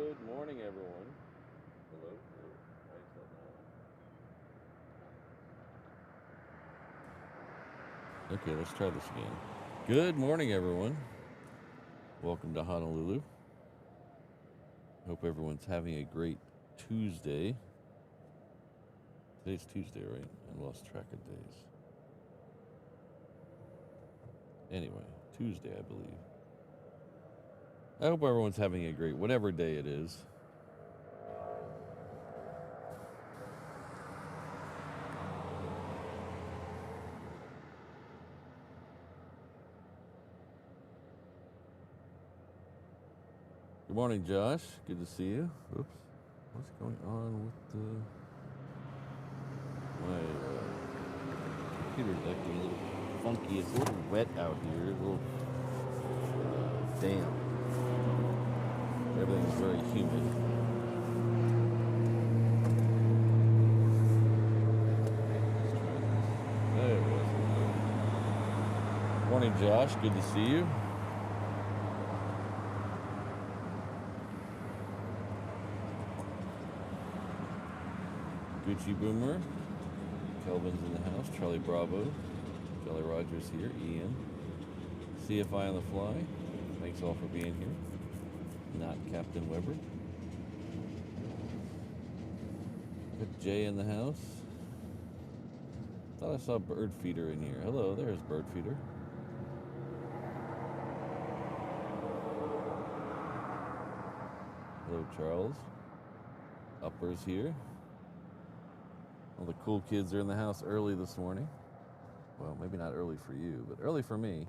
Good morning, everyone. Hello? Hello. Why is that not on? Okay, let's try this again. Good morning, everyone. Welcome to Honolulu. Hope everyone's having a great Tuesday. Today's Tuesday, right? I lost track of days. Anyway, Tuesday, I believe. I hope everyone's having a great whatever day it is. Good morning, Josh. Good to see you. Oops. What's going on with the... My computer's acting a little funky. It's a little wet out here. A little damp. Everything's very humid. There it was. Good morning, Josh. Good to see you. Gucci Boomer, Kelvin's in the house, Charlie Bravo, Jolly Rogers here, Ian, CFI on the fly, thanks all for being here, not Captain Weber. Got Jay in the house. Thought I saw Bird Feeder in here. Hello, there's Bird Feeder. Hello, Charles. Uppers here. All the cool kids are in the house early this morning. Well, maybe not early for you, but early for me.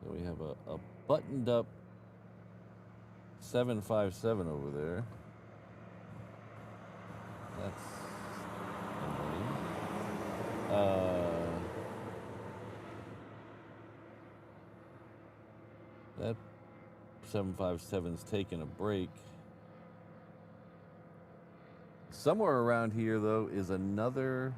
So we have a buttoned up 757 over there. That's annoying. That 757's taking a break. Somewhere around here, though, is another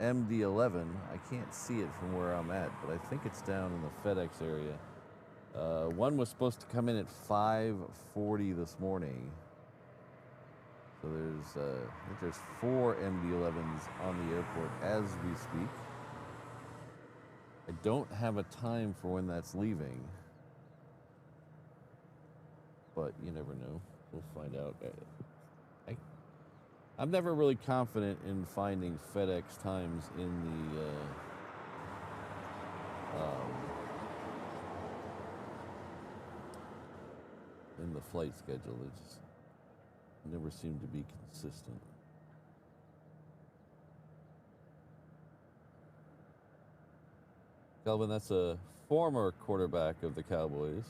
MD-11. I can't see it from where I'm at, but I think it's down in the FedEx area. One was supposed to come in at 5:40 this morning. So there's, I think there's 4 MD-11s on the airport as we speak. I don't have a time for when that's leaving. But you never know. We'll find out. I'm never really confident in finding FedEx times in the flight schedule. They just never seem to be consistent. Kelvin, that's a former quarterback of the Cowboys.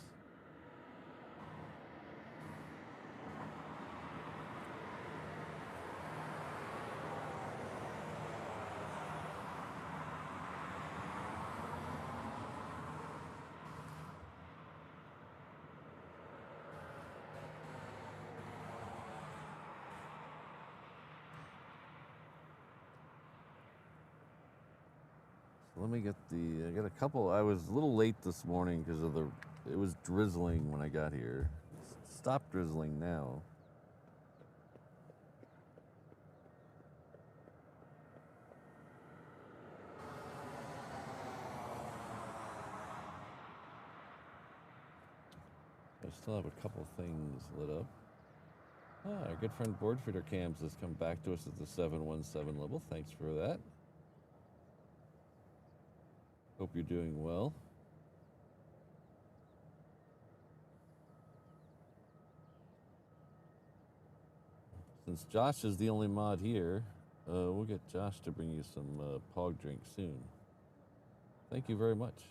Let me get I got a couple. I was a little late this morning because of it was drizzling when I got here. Stop drizzling now. I still have a couple things lit up. Our good friend Board Feeder Cams has come back to us at the 717 level. Thanks for that. Hope you're doing well. Since Josh is the only mod here, we'll get Josh to bring you some Pog drink soon. Thank you very much.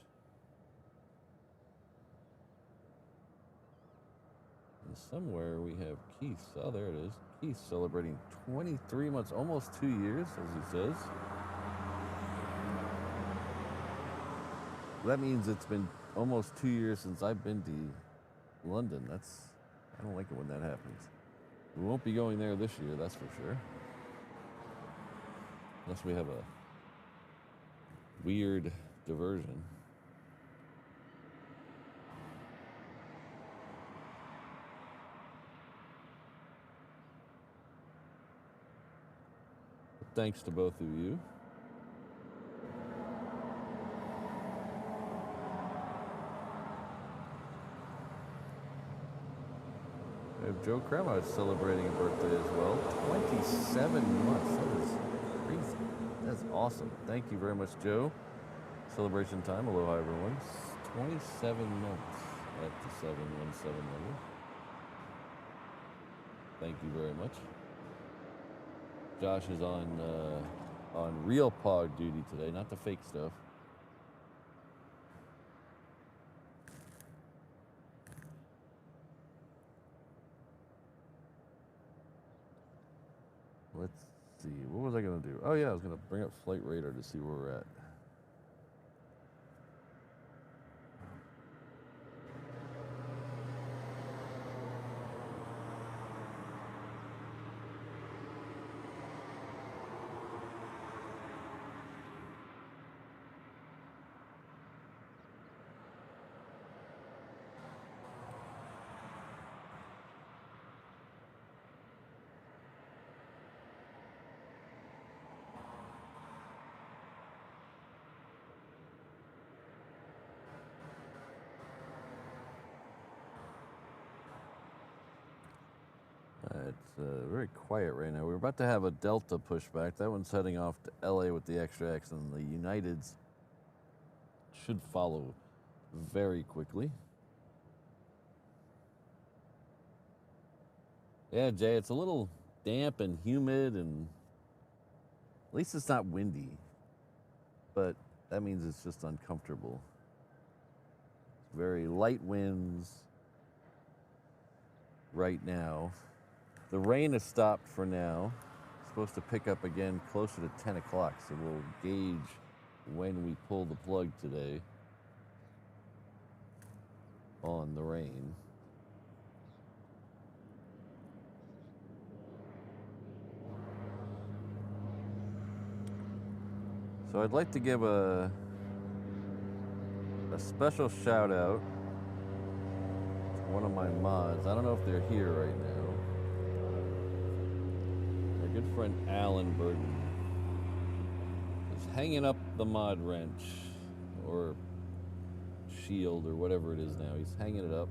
And somewhere we have Keith. Oh, there it is. Keith celebrating 23 months, almost 2 years, as he says. That means it's been almost 2 years since I've been to London. I don't like it when that happens. We won't be going there this year, that's for sure. Unless we have a weird diversion. Thanks to both of you. We have Joe Crema celebrating a birthday as well. 27 months. That is crazy. That's awesome. Thank you very much, Joe. Celebration time. Aloha, everyone. 27 months at the 717 number. Thank you very much. Josh is on real pog duty today, not the fake stuff. Let's see. What was I going to do? Oh, yeah, I was going to bring up Flight Radar to see where we're at. It's very quiet right now. We're about to have a Delta pushback. That one's heading off to LA with the extra X, and the Uniteds should follow very quickly. Yeah, Jay, it's a little damp and humid, and at least it's not windy, but that means it's just uncomfortable. It's very light winds right now. The rain has stopped for now. It's supposed to pick up again closer to 10 o'clock, so we'll gauge when we pull the plug today on the rain. So I'd like to give a special shout out to one of my mods. I don't know if they're here right now. Good friend Alan Burton is hanging up the mod wrench or shield or whatever it is now. He's hanging it up.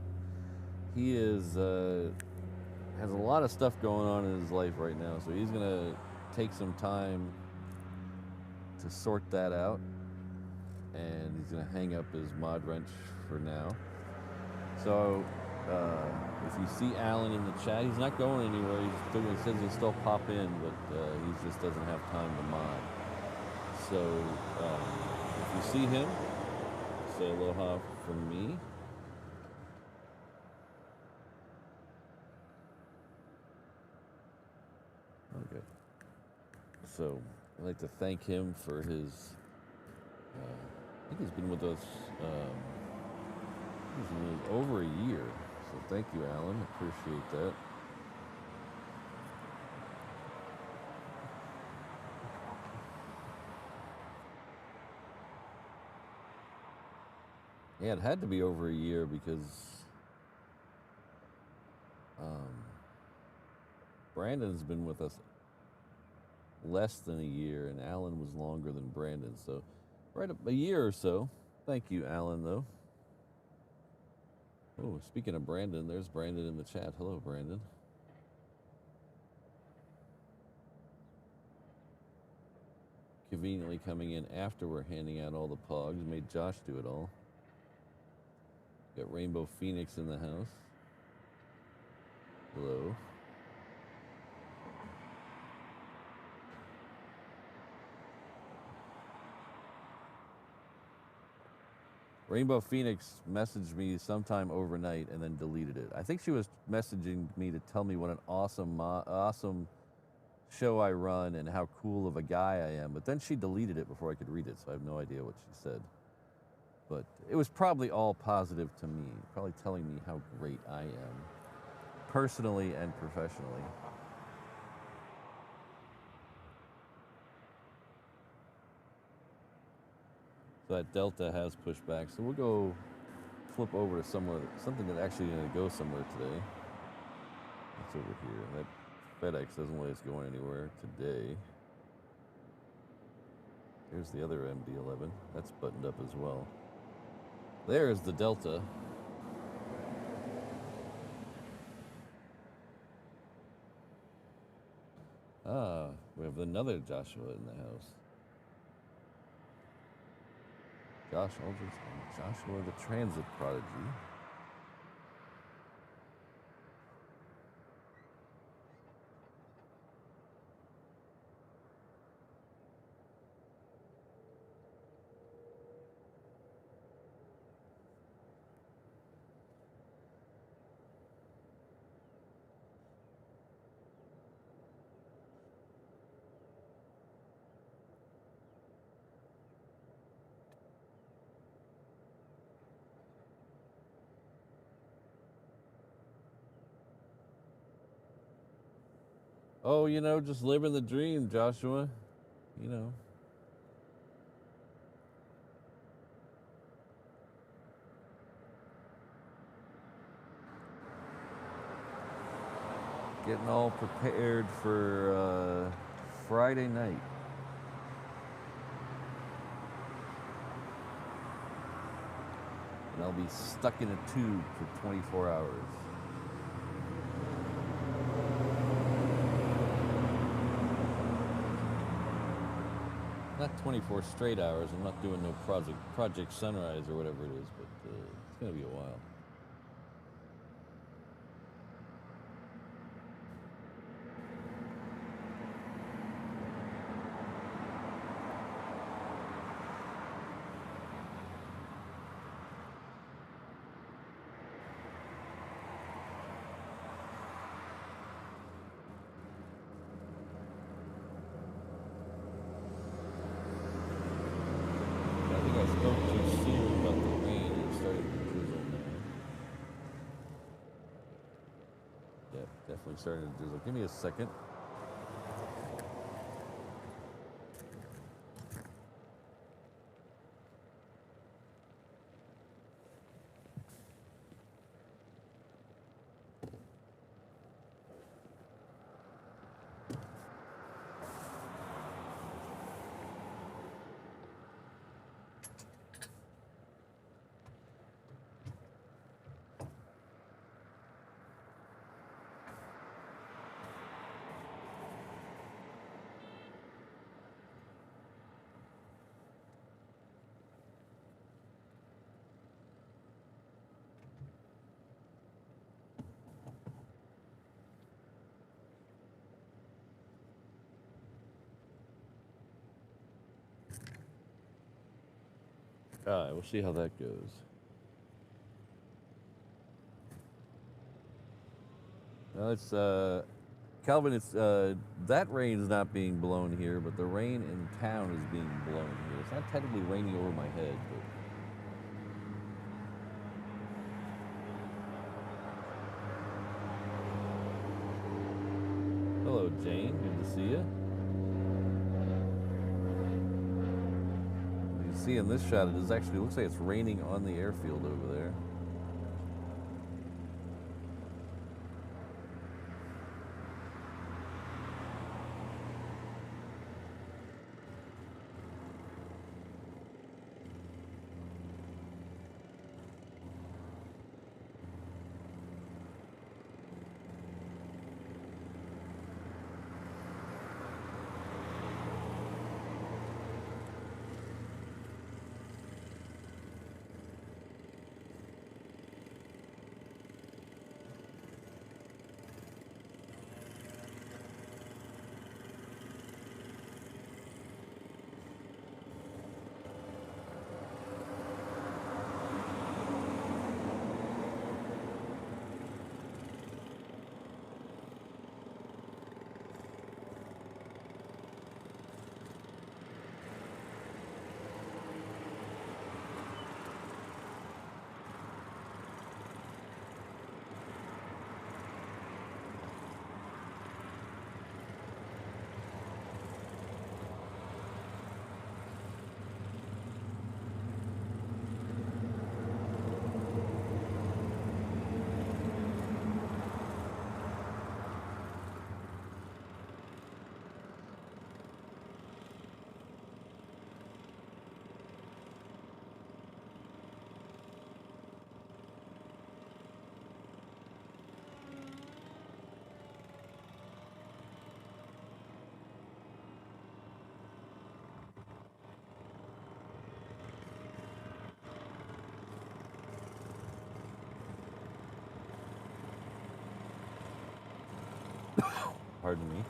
He is has a lot of stuff going on in his life right now, so he's gonna take some time to sort that out, and he's gonna hang up his mod wrench for now. So if you see Alan in the chat, he's not going anywhere. He says he'll still pop in, but he just doesn't have time to mod. So if you see him, say aloha from me. Okay. So I'd like to thank him for his. I think he's been with us. He's been over a year. So thank you, Alan. Appreciate that. Yeah, it had to be over a year because Brandon's been with us less than a year, and Alan was longer than Brandon. So right up a year or so. Thank you, Alan, though. Oh, speaking of Brandon, there's Brandon in the chat. Hello, Brandon. Conveniently coming in after we're handing out all the pogs. Made Josh do it all. Got Rainbow Phoenix in the house. Hello. Rainbow Phoenix messaged me sometime overnight and then deleted it. I think she was messaging me to tell me what an awesome show I run and how cool of a guy I am. But then she deleted it before I could read it, so I have no idea what she said. But it was probably all positive to me, probably telling me how great I am, personally and professionally. So that Delta has pushed back. So we'll go flip over to somewhere, something that's actually going to go somewhere today. It's over here. That FedEx doesn't let us go anywhere today. Here's the other MD-11. That's buttoned up as well. There's the Delta. Ah, we have another Joshua in the house. Joshua the Transit Prodigy. Oh, you know, just living the dream, Joshua. You know. Getting all prepared for Friday night. And I'll be stuck in a tube for 24 hours. Not 24 straight hours. I'm not doing no Project Sunrise or whatever it is, but it's going to be a while. Starting to drizzle. Give me a second. All right, we'll see how that goes. Now it's Calvin. It's that rain is not being blown here, but the rain in town is being blown here. It's not technically raining over my head, but hello, Jane. Good to see you. See in this shot, it actually looks like it's raining on the airfield over there. Pardon me.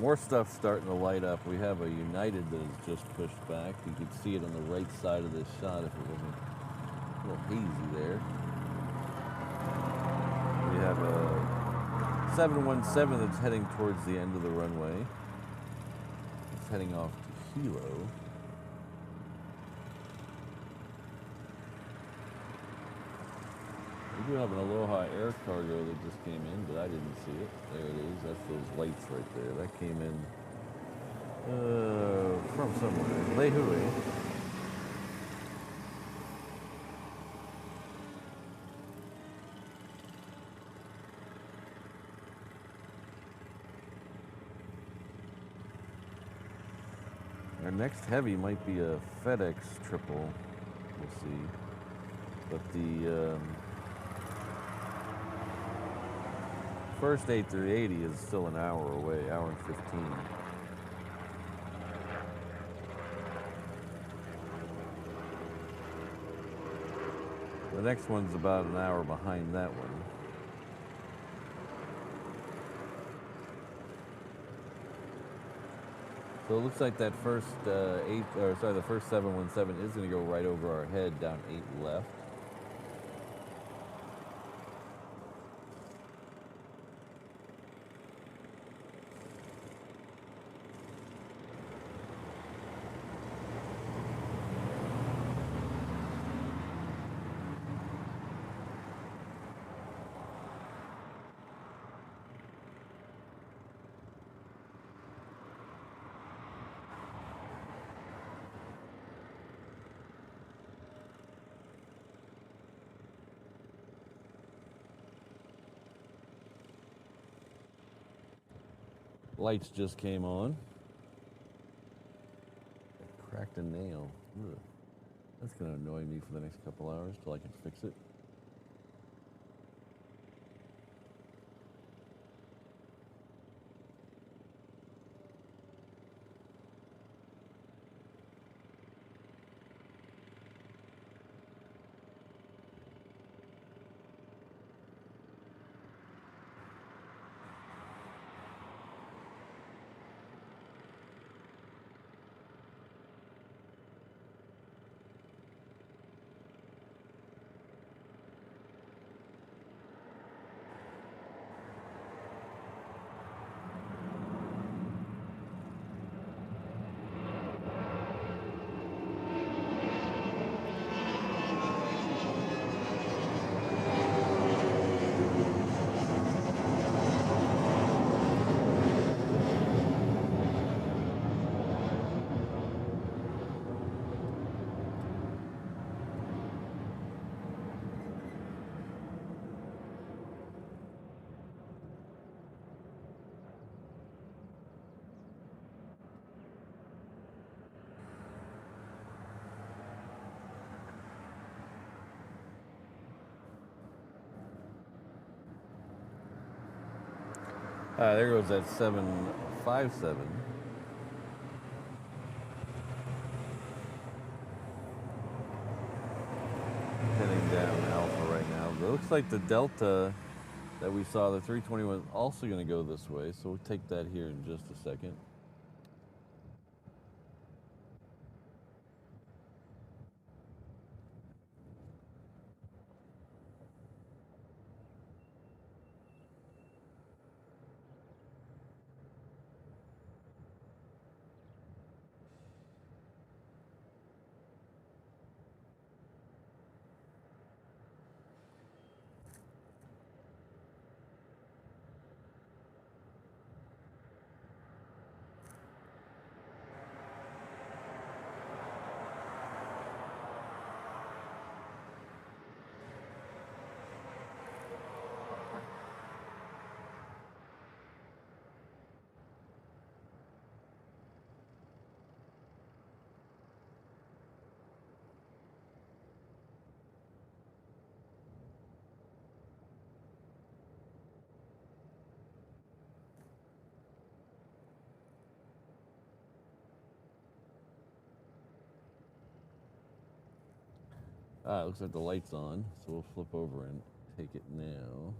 More stuff starting to light up. We have a United that has just pushed back. You can see it on the right side of this shot if it wasn't a little hazy there. We have a 717 that's heading towards the end of the runway. It's heading off to Hilo. We do have an Aloha Air Cargo that just came in, but I didn't see it. There it is. That's those lights right there. That came in from somewhere. Lehui. Our next heavy might be a FedEx triple. We'll see. But the first A380 is still an hour away, hour and 15. The next one's about an hour behind that one. So it looks like that first the first 717 is going to go right over our head down 8 left. Lights just came on. I cracked a nail. Ugh. That's going to annoy me for the next couple hours till I can fix it. There goes that 757. Heading down Alpha right now. But it looks like the Delta that we saw, the 321, is also going to go this way. So we'll take that here in just a second. Ah, it looks like the light's on, so we'll flip over and take it now.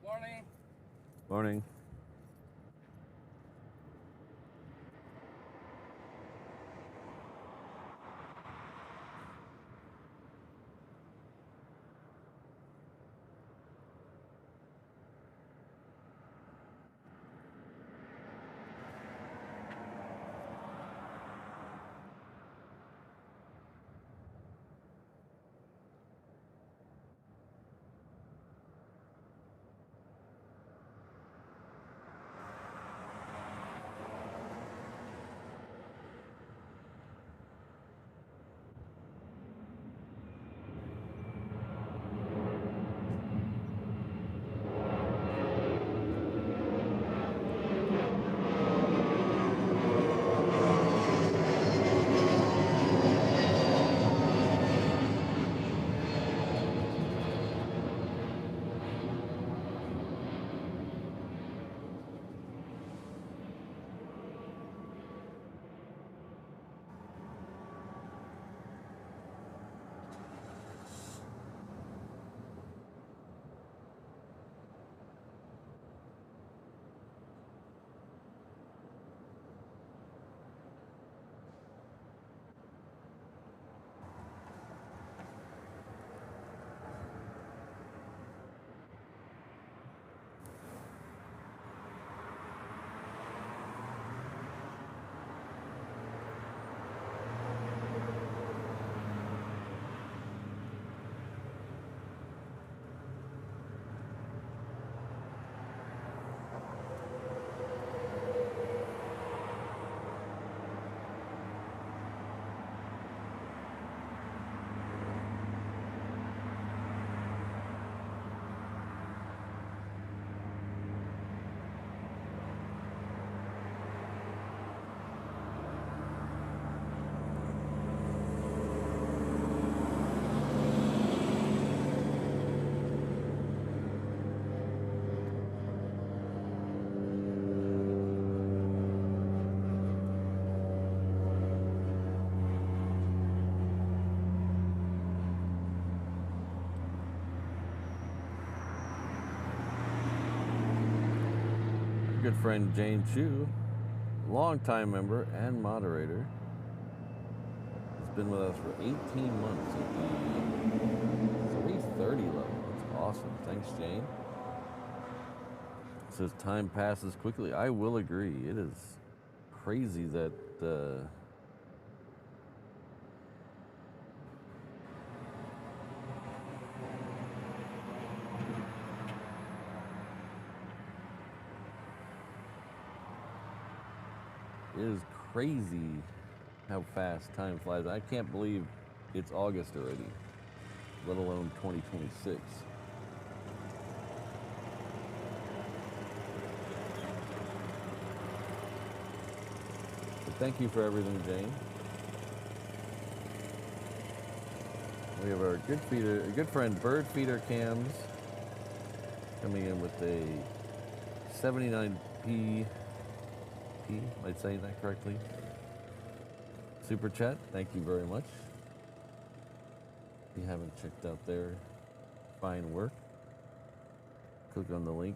Morning. Morning. Good friend Jane Chu, longtime member and moderator, has been with us for 18 months at the 330 level. That's awesome. Thanks, Jane. It says time passes quickly. I will agree. It is crazy that it is crazy how fast time flies. I can't believe it's August already, let alone 2026. But thank you for everything, Jane. We have our good friend Bird Feeder Cams coming in with a 79p. Am I saying that correctly? Super chat, thank you very much. If you haven't checked out their fine work, click on the link.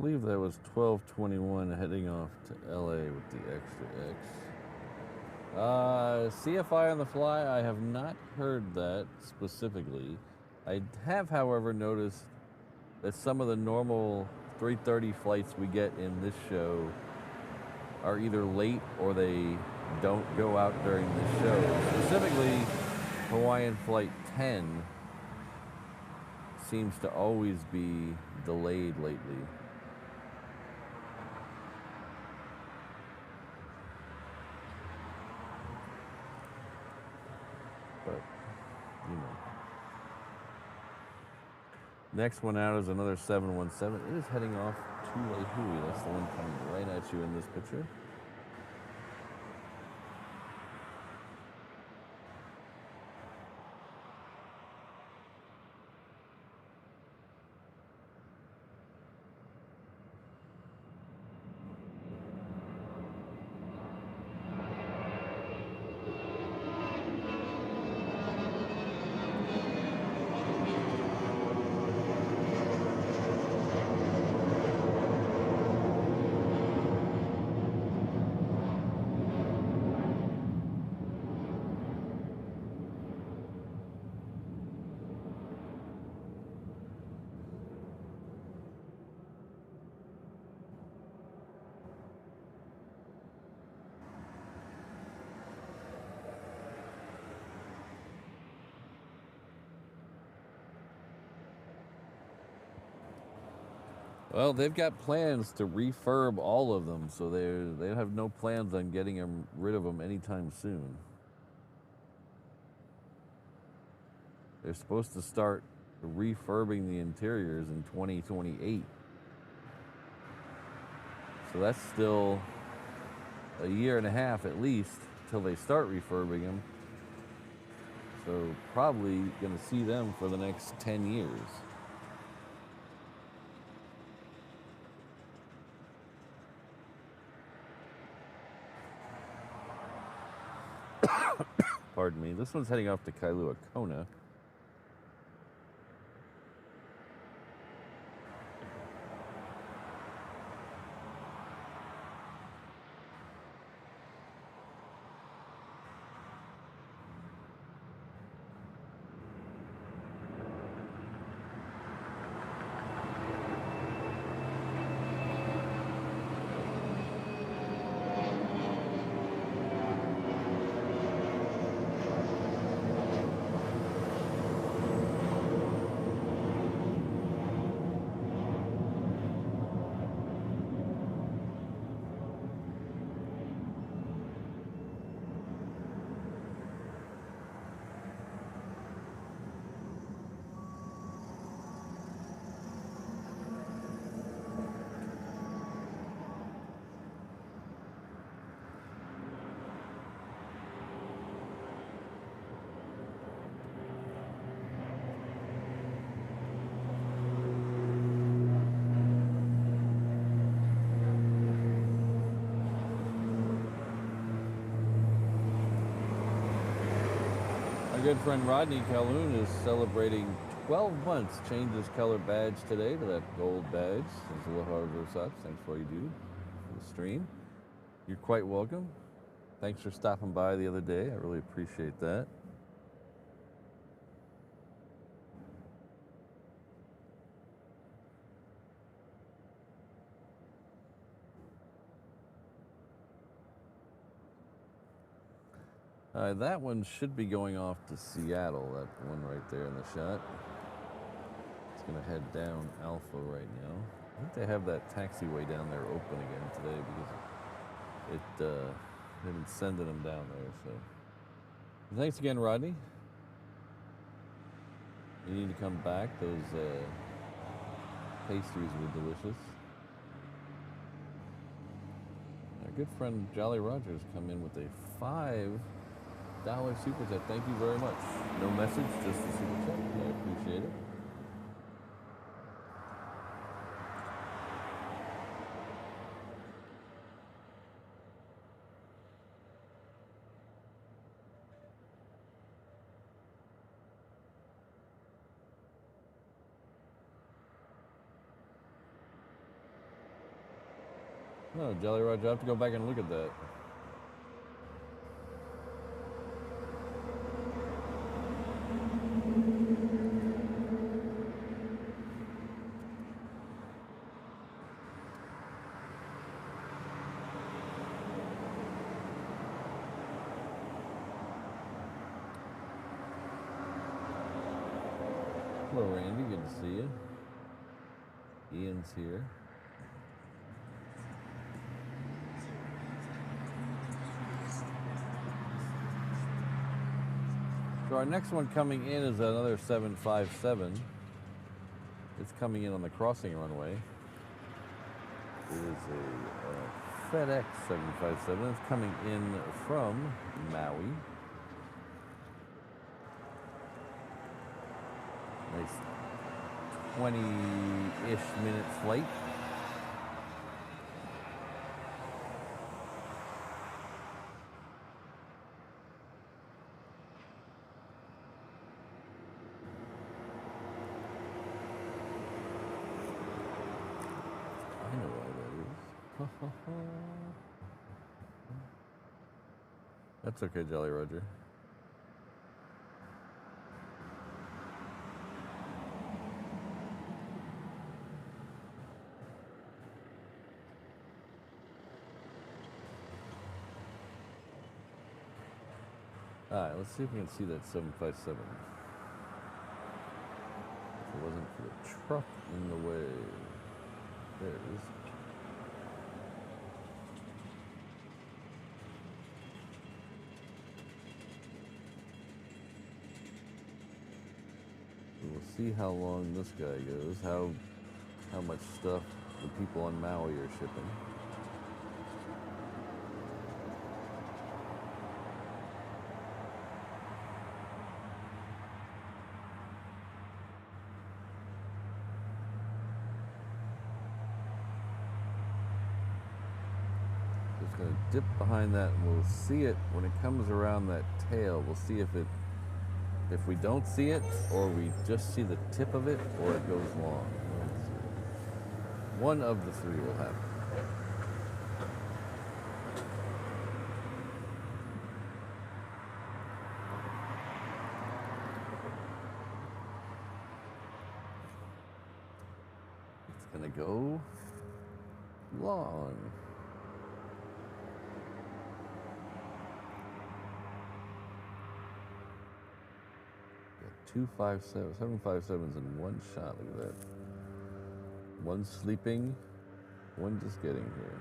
believe that was 1221 heading off to LA with the extra X. CFI on the fly, I have not heard that specifically. I have, however, noticed that some of the normal 330 flights we get in this show are either late or they don't go out during this show. Specifically, Hawaiian Flight 10 seems to always be delayed lately. But, you know. Next one out is another 717. It is heading off to Lehui. That's the one coming right at you in this picture. Well, they've got plans to refurb all of them, so they have no plans on getting rid of them anytime soon. They're supposed to start refurbing the interiors in 2028. So that's still a year and a half at least till they start refurbing them. So probably going to see them for the next 10 years. Pardon me. This one's heading off to Kailua Kona. Good friend Rodney Calhoun is celebrating 12 months, changed his color badge today to that gold badge. Says aloha Versace. Thanks for all you do for the stream. You're quite welcome. Thanks for stopping by the other day. I really appreciate that. That one should be going off to Seattle, that one right there in the shot. It's going to head down Alpha right now. I think they have that taxiway down there open again today because they've been sending them down there. So thanks again, Rodney. You need to come back. Those pastries were delicious. Our good friend Jolly Rogers come in with a $5 super chat. Thank you very much. No message, just a super chat. I appreciate it. Oh, Jolly Roger, I have to go back and look at that. Hello, Randy. Good to see you. Ian's here. So our next one coming in is another 757. It's coming in on the crossing runway. It is a FedEx 757. It's coming in from Maui. Nice 20-ish minute flight. I know why that is. That's okay, Jolly Roger. Alright, let's see if we can see that 757. If it wasn't for the truck in the way. There it is. We'll see how long this guy goes, how much stuff the people on Maui are shipping. Just gonna dip behind that and we'll see it when it comes around that tail. We'll see if we don't see it, or we just see the tip of it, or it goes long. One of the three will happen. It's gonna go long. 257, 757s in one shot. Look at that. One sleeping, one just getting here.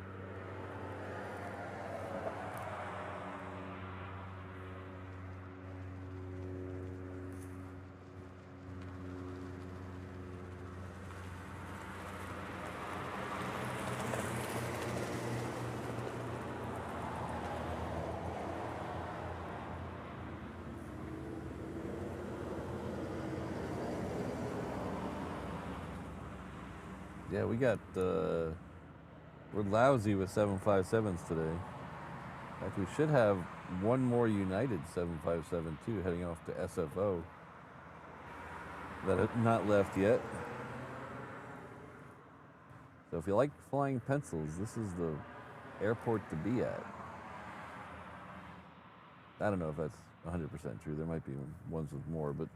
Yeah, we got, we're lousy with 757s today. In fact, we should have one more United 757 too, heading off to SFO. That has not left yet. So if you like flying pencils, this is the airport to be at. I don't know if that's 100% true. There might be ones with more, but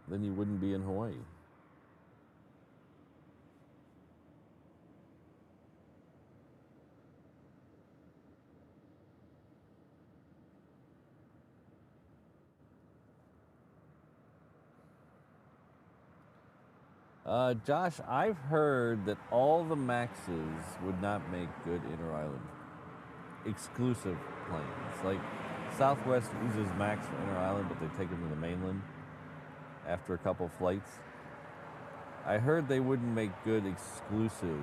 then you wouldn't be in Hawaii. Josh, I've heard that all the Maxes would not make good inter-island exclusive planes. Like Southwest uses Max for inter-island, but they take them to the mainland after a couple flights. I heard they wouldn't make good exclusive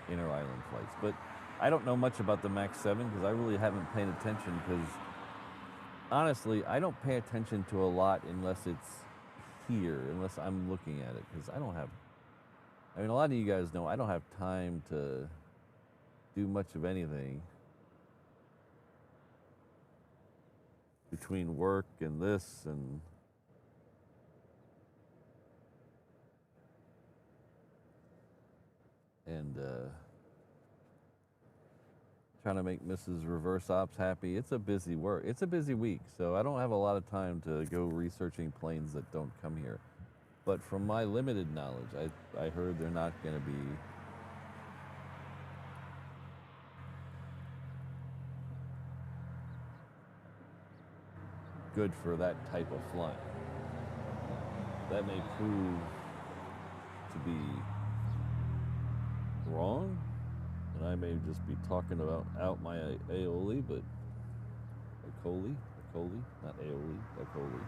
inter-island flights, but I don't know much about the Max 7 because I really haven't paid attention, because honestly, I don't pay attention to a lot unless it's here, unless I'm looking at it, because I don't have, I mean, a lot of you guys know I don't have time to do much of anything between work and this and and trying to make Mrs. Reverse Ops happy. It's a busy work. It's a busy week, so I don't have a lot of time to go researching planes that don't come here. But from my limited knowledge, I heard they're not going to be good for that type of flying. That may prove to be wrong, and I may just be talking about out my aioli, but Acoli, not aioli, Acoli.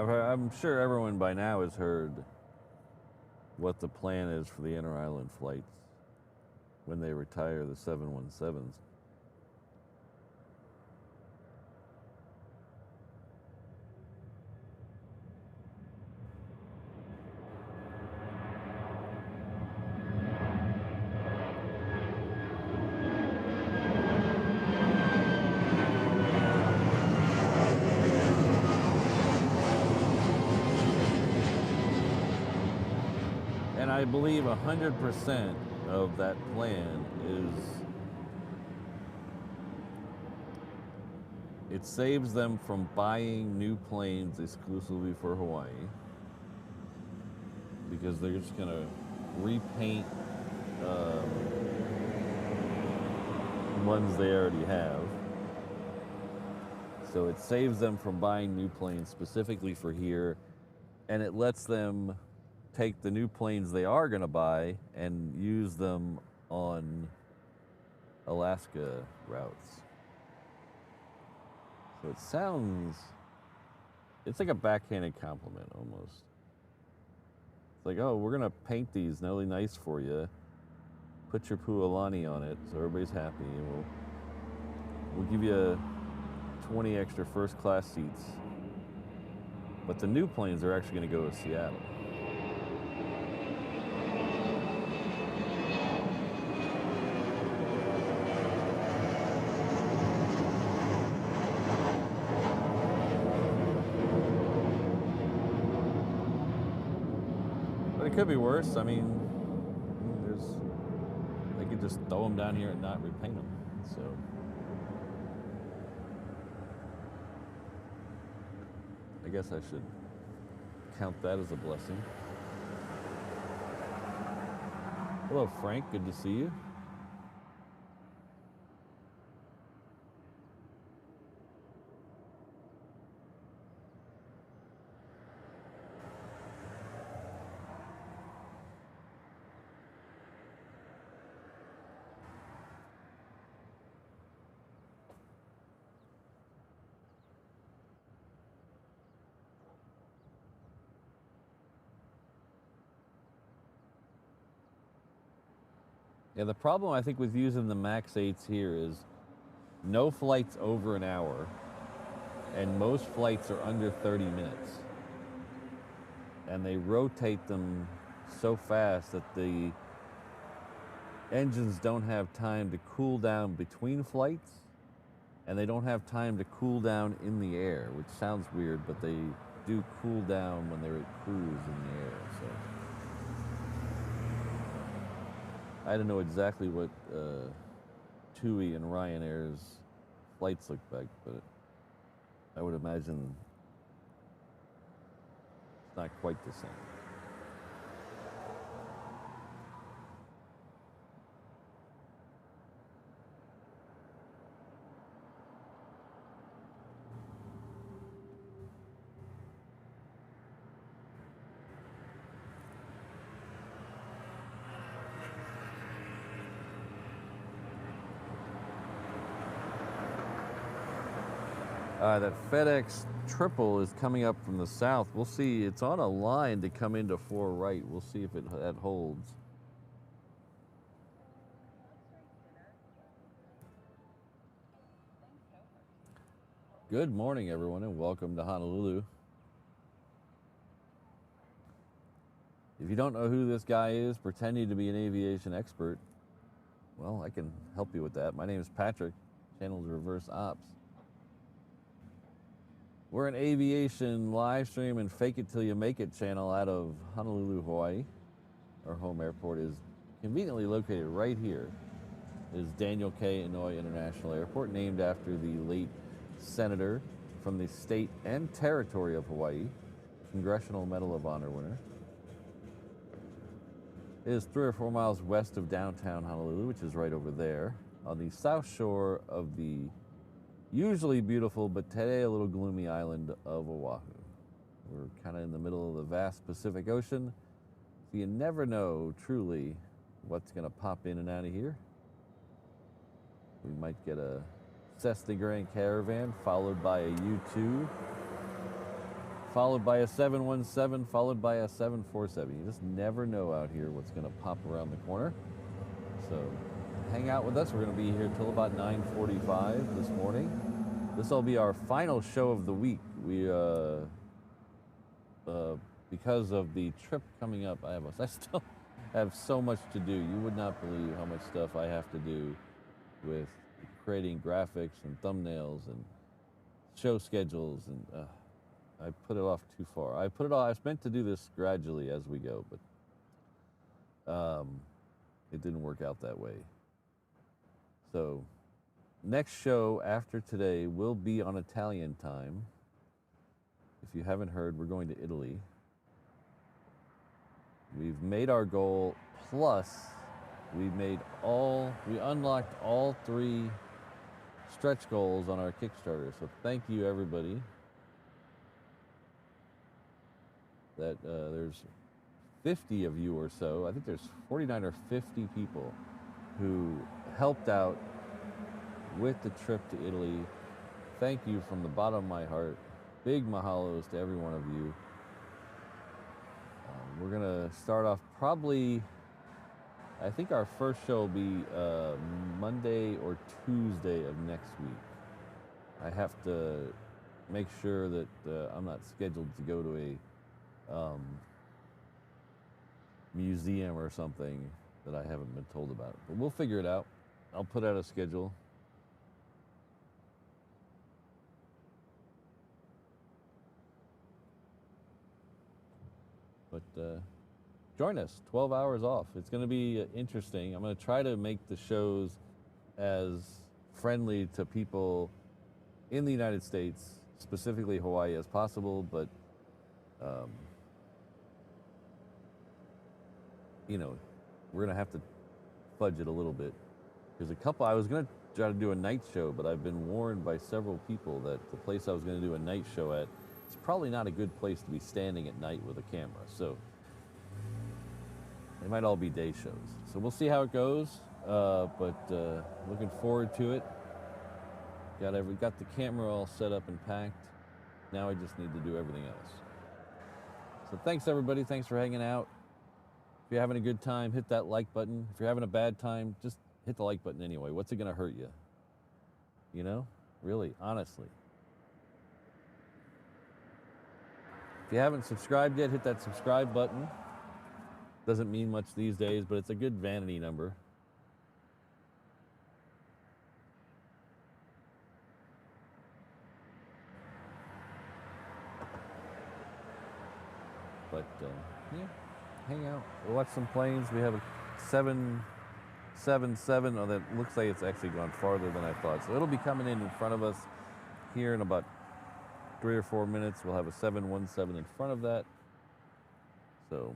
I'm sure everyone by now has heard what the plan is for the inter-island flights when they retire the 717s. And I believe 100% of that plan is it saves them from buying new planes exclusively for Hawaii, because they're just going to repaint ones they already have. So it saves them from buying new planes specifically for here, and it lets them take the new planes they are going to buy and use them on Alaska routes. So it sounds, it's like a backhanded compliment almost. It's like, oh, we're going to paint these really nice for you. Put your Pualani on it so everybody's happy, and we'll give you 20 extra first class seats. But the new planes are actually going to go to Seattle. It could be worse. I mean, they could just throw them down here and not repaint them. So, I guess I should count that as a blessing. Hello, Frank. Good to see you. Yeah, the problem I think with using the MAX 8s here is no flights over an hour, and most flights are under 30 minutes. And they rotate them so fast that the engines don't have time to cool down between flights, and they don't have time to cool down in the air, which sounds weird, but they do cool down when they're at cruise in the air. So I don't know exactly what TUI and Ryanair's flights look like, but I would imagine it's not quite the same. That FedEx triple is coming up from the south. We'll see. It's on a line to come into 4 right. We'll see if that holds. Good morning, everyone, and welcome to Honolulu. If you don't know who this guy is, pretending to be an aviation expert, well, I can help you with that. My name is Patrick, channel's Reverse Ops. We're an aviation live stream and fake it till you make it channel out of Honolulu, Hawaii. Our home airport is conveniently located right here. It is Daniel K. Inouye International Airport, named after the late senator from the state and territory of Hawaii, Congressional Medal of Honor winner. It is 3 or 4 miles west of downtown Honolulu, which is right over there, on the south shore of the usually beautiful, but today a little gloomy island of Oahu. We're kind of in the middle of the vast Pacific Ocean, so you never know truly what's going to pop in and out of here. We might get a Cessna Grand Caravan, followed by a U-2, followed by a 717, followed by a 747. You just never know out here what's going to pop around the corner. So hang out with us. We're going to be here till about 9:45 this morning. This will be our final show of the week. We, because of the trip coming up, I still have so much to do. You would not believe how much stuff I have to do with creating graphics and thumbnails and show schedules, and I put it off too far. I was meant to do this gradually as we go, but it didn't work out that way. So next show after today will be on Italian time. If you haven't heard, we're going to Italy. We've made our goal, plus we unlocked all 3 stretch goals on our Kickstarter. So thank you, everybody. That there's 50 of you or so. I think there's 49 or 50 people who helped out with the trip to Italy. Thank you from the bottom of my heart. Big mahalos to every one of you. We're gonna start off probably, I think our first show will be Monday or Tuesday of next week. I have to make sure that I'm not scheduled to go to a museum or something that I haven't been told about. But we'll figure it out. I'll put out a schedule. But join us, 12 hours off. It's going to be interesting. I'm going to try to make the shows as friendly to people in the United States, specifically Hawaii, as possible, but you know, we're going to have to fudge it a little bit. There's a couple, I was going to try to do a night show, but I've been warned by several people that the place I was going to do a night show at, it's probably not a good place to be standing at night with a camera. So they might all be day shows. So we'll see how it goes, but looking forward to it. Got the camera all set up and packed. Now I just need to do everything else. So thanks, everybody. Thanks for hanging out. If you're having a good time, hit that like button. If you're having a bad time, just hit the like button anyway. What's it going to hurt you? You know? Really, honestly. If you haven't subscribed yet, hit that subscribe button. Doesn't mean much these days, but it's a good vanity number. But, yeah. Hang out. We'll watch some planes. We have a 777. Oh, that looks like it's actually gone farther than I thought. So it'll be coming in front of us here in about 3 or 4 minutes. We'll have a 717 in front of that. So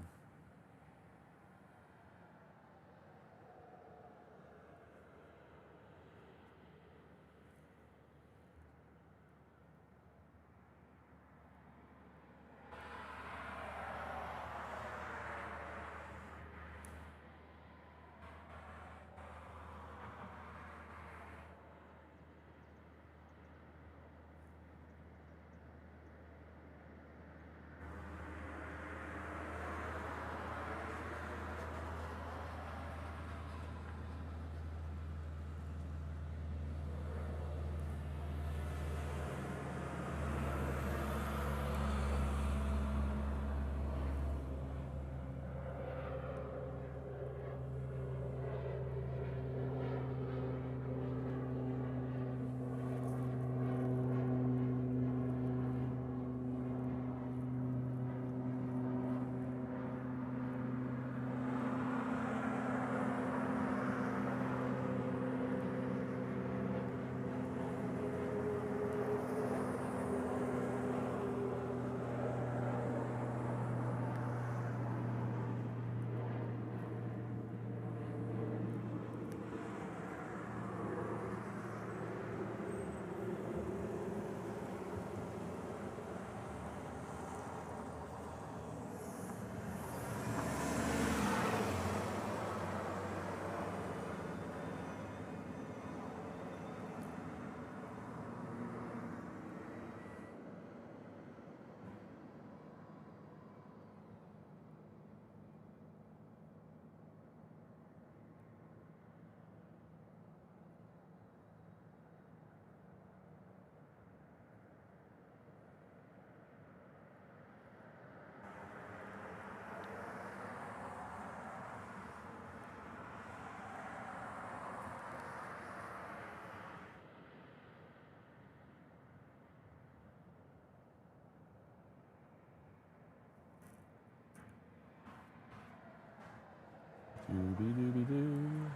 Dooby dooby doo.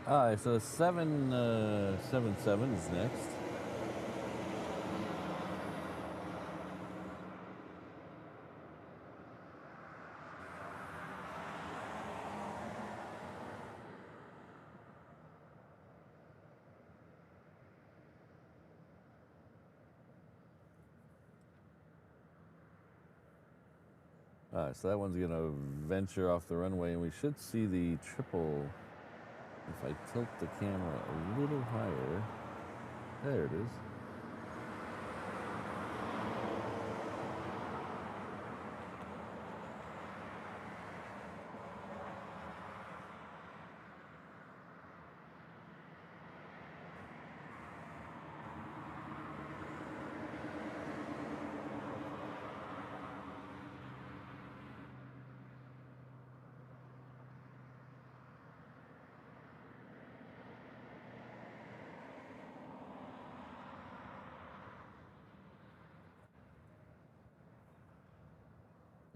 All right, so 777 is next. All right, so that one's gonna venture off the runway, and we should see the triple. If I tilt the camera a little higher, there it is.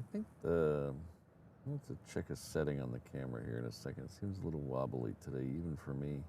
I think let's check a setting on the camera here in a second. It seems a little wobbly today, even for me.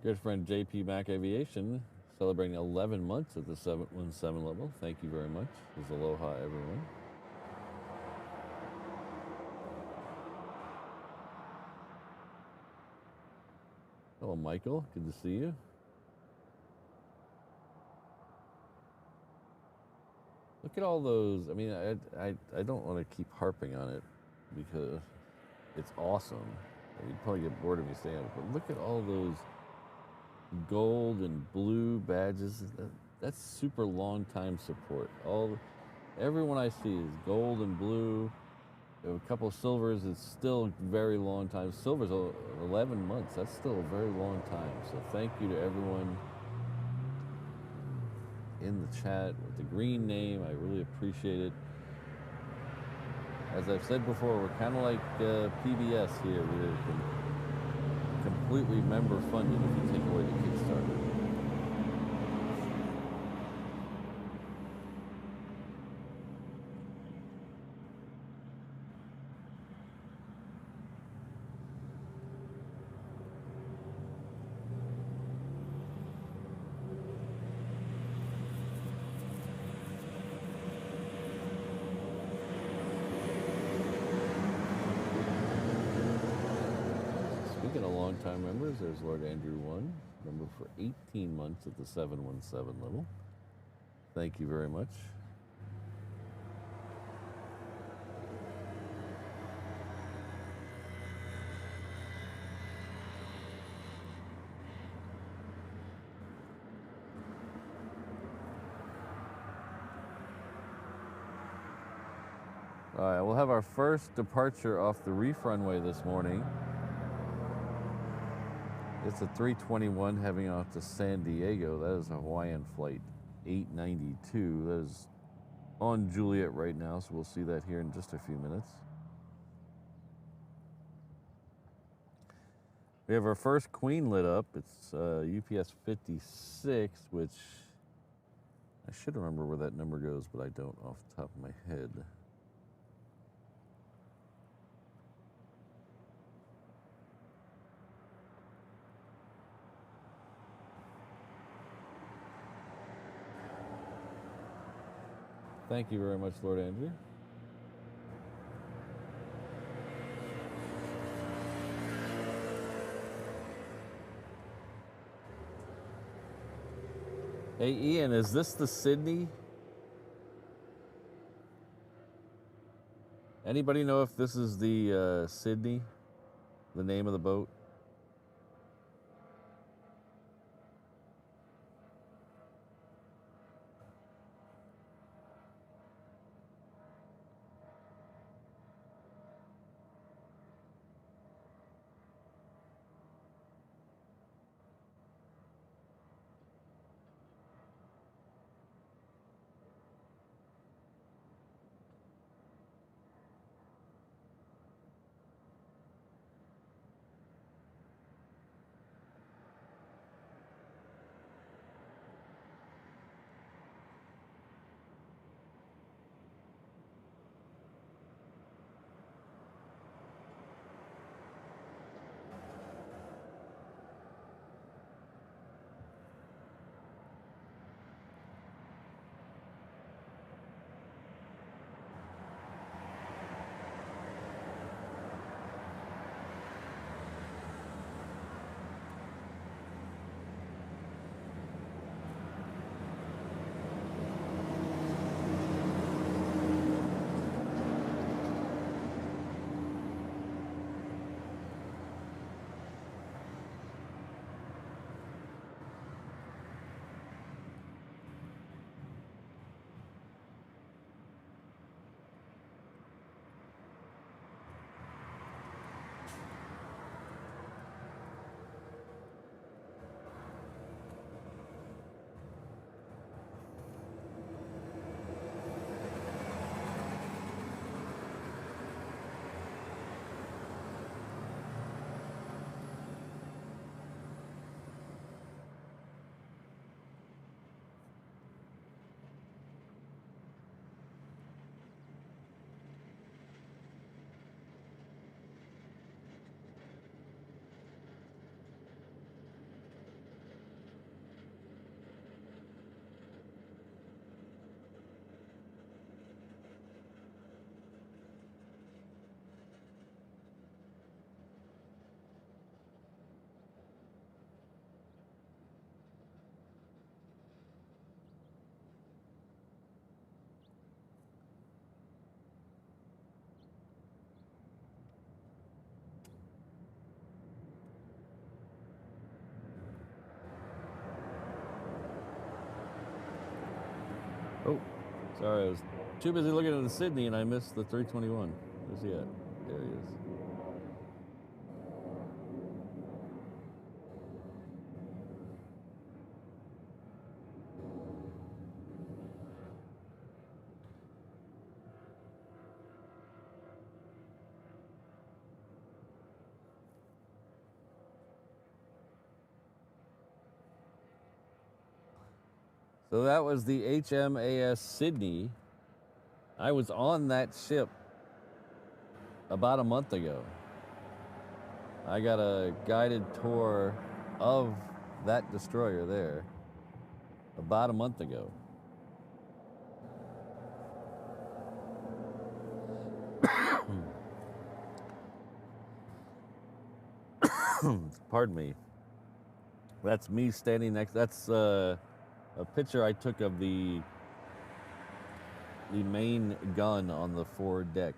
Good friend JP Mac Aviation celebrating 11 months at the 717 level. Thank you very much. Says aloha, everyone. Hello, Michael. Good to see you. Look at all those. I mean, I don't want to keep harping on it because it's awesome. You'd probably get bored of me saying it, but look at all those gold and blue badges. That's super long time support. Everyone I see is gold and blue. There are a couple of silvers. It's still very long time. Silver's 11 months. That's still a very long time. So thank you to everyone in the chat with the green name. I really appreciate it. As I've said before, we're kind of like PBS here. We're completely member funded if you take away the Kickstarter. Long-time members, there's Lord Andrew 1, member for 18 months at the 717 level. Thank you very much. All right, we'll have our first departure off the reef runway this morning. It's a 321 heading out to San Diego. That is a Hawaiian flight 892. That is on Juliet right now, so we'll see that here in just a few minutes. We have our first queen lit up. It's UPS 56, which I should remember where that number goes, but I don't off the top of my head. Thank you very much, Lord Andrew. Hey, Ian, is this the Sydney? Anybody know if this is the Sydney, the name of the boat? Sorry, I was too busy looking at the Sydney and I missed the 321. Where's he at? There he is. So that was the HMAS Sydney. I was on that ship about a month ago. I got a guided tour of that destroyer there about a month ago. Pardon me. That's me standing next. That's a picture I took of the main gun on the forward deck.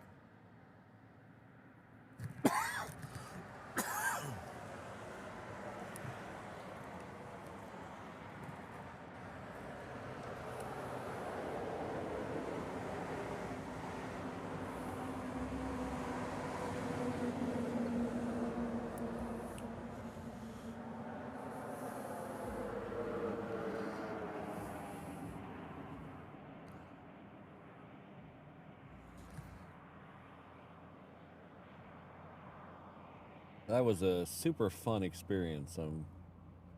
That was a super fun experience. I'm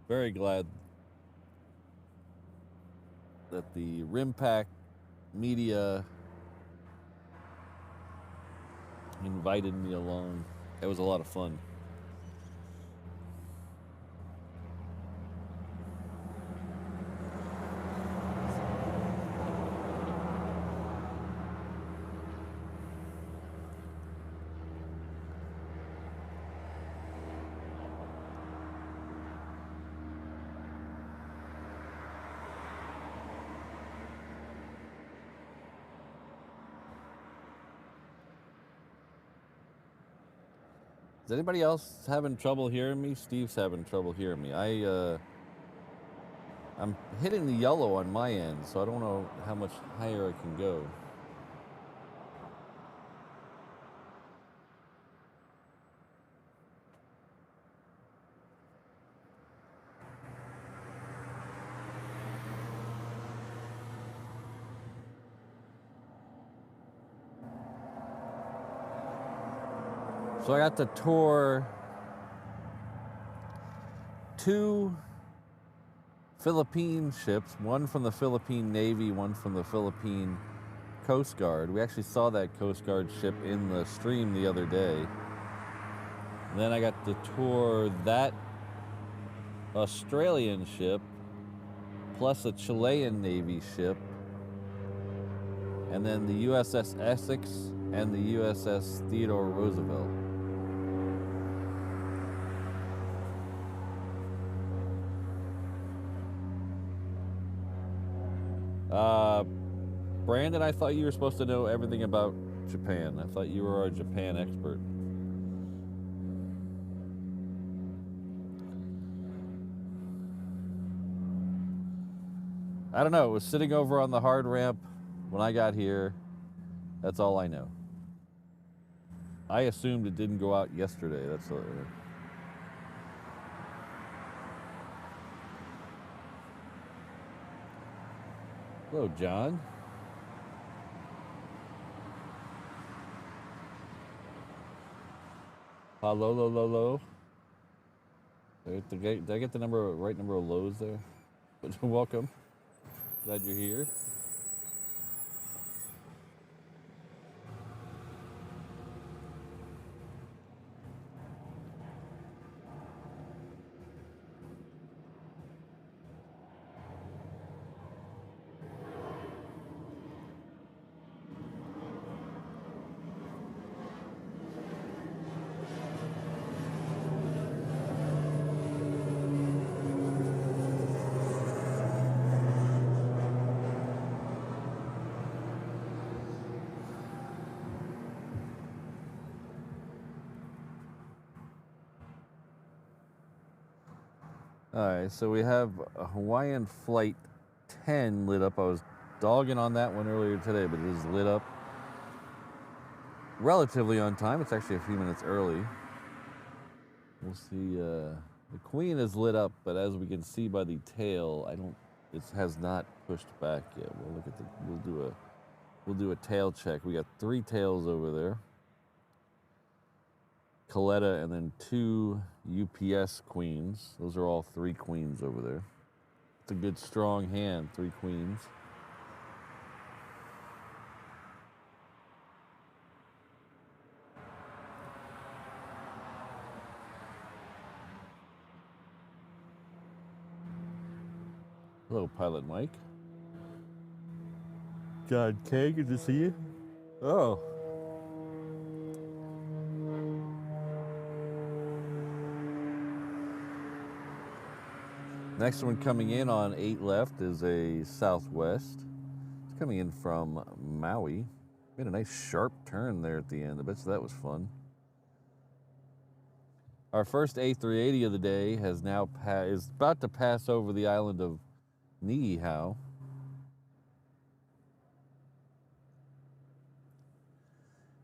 very glad that the RimPack media invited me along. It was a lot of fun. Is anybody else having trouble hearing me? Steve's having trouble hearing me. I'm hitting the yellow on my end, so I don't know how much higher I can go. So I got to tour 2 Philippine ships, one from the Philippine Navy, one from the Philippine Coast Guard. We actually saw that Coast Guard ship in the stream the other day. And then I got to tour that Australian ship, plus a Chilean Navy ship, and then the USS Essex and the USS Theodore Roosevelt. Brandon, I thought you were supposed to know everything about Japan. I thought you were our Japan expert. I don't know. It was sitting over on the hard ramp when I got here. That's all I know. I assumed it didn't go out yesterday. That's all. Hello, John. Hello, lo, lo, lo. Did I get the right number of lows there? Welcome. Glad you're here. All right, so we have a Hawaiian Flight 10 lit up. I was dogging on that one earlier today, but it is lit up relatively on time. It's actually a few minutes early. We'll see. The Queen is lit up, but as we can see by the tail, it has not pushed back yet. We'll look at we'll do a tail check. We got 3 tails over there. Coletta and then 2 UPS Queens. Those are all 3 Queens over there. It's a good strong hand, 3 Queens. Hello, Pilot Mike. John K, good to see you. Oh. Next one coming in on 8 left is a Southwest. It's coming in from Maui. Made a nice sharp turn there at the end. I bet you that was fun. Our first A380 of the day is about to pass over the island of Niihau.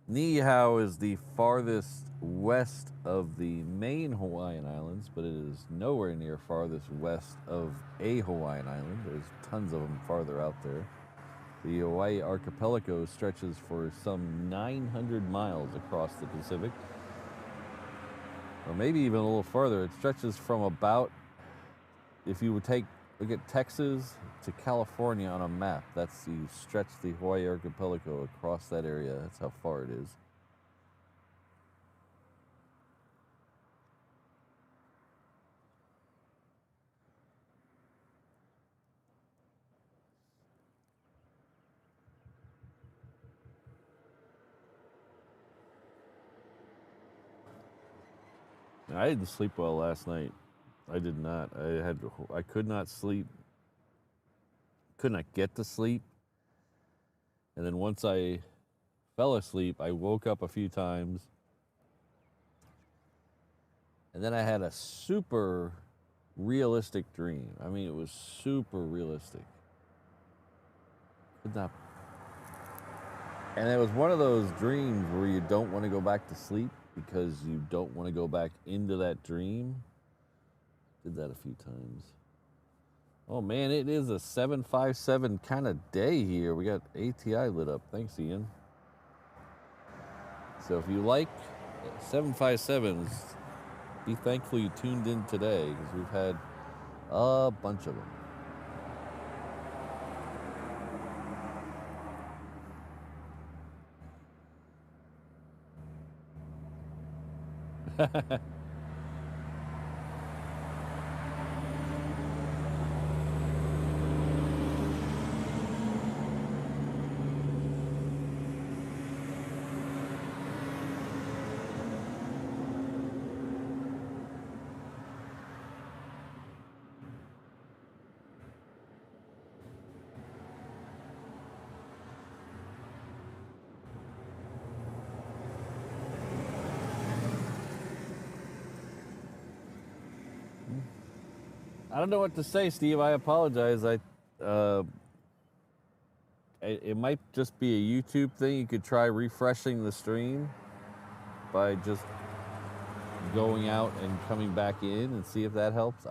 Niihau is the farthest west of the main Hawaiian Islands, but it is nowhere near farthest west of a Hawaiian island. There's tons of them farther out there. The Hawaii archipelago stretches for some 900 miles across the Pacific, or maybe even a little further. It stretches from about, if you would look at Texas to California on a map, you stretch the Hawaii archipelago across that area. That's how far it is. I didn't sleep well last night. I did not. I could not sleep. Could not get to sleep. And then once I fell asleep, I woke up a few times. And then I had a super realistic dream. I mean, it was super realistic. Could not. And it was one of those dreams where you don't want to go back to sleep because you don't want to go back into that dream. Did that a few times. Oh man, it is a 757 kind of day here. We got ATI lit up. Thanks, Ian. So if you like 757s, be thankful you tuned in today because we've had a bunch of them. I don't know what to say, Steve. I apologize. It might just be a YouTube thing. You could try refreshing the stream by just going out and coming back in and see if that helps.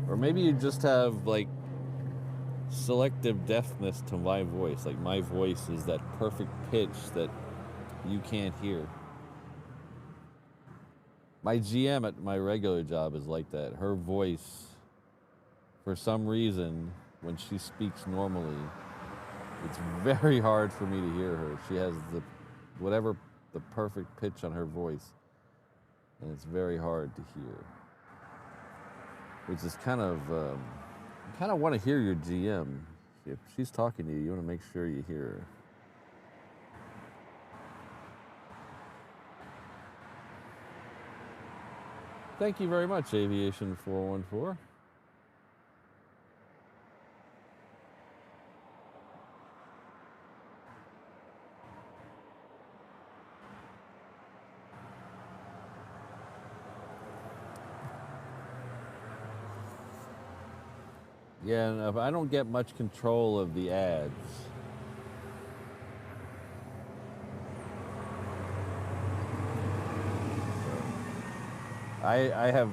Or maybe you just have like selective deafness to my voice. Like my voice is that perfect pitch that you can't hear. My GM at my regular job is like that. Her voice, for some reason, when she speaks normally, it's very hard for me to hear her. She has the perfect pitch on her voice, and it's very hard to hear. Which is kind of want to hear your GM. If she's talking to you, you want to make sure you hear her. Thank you very much, Aviation 414. Yeah, and if I don't get much control of the ads. I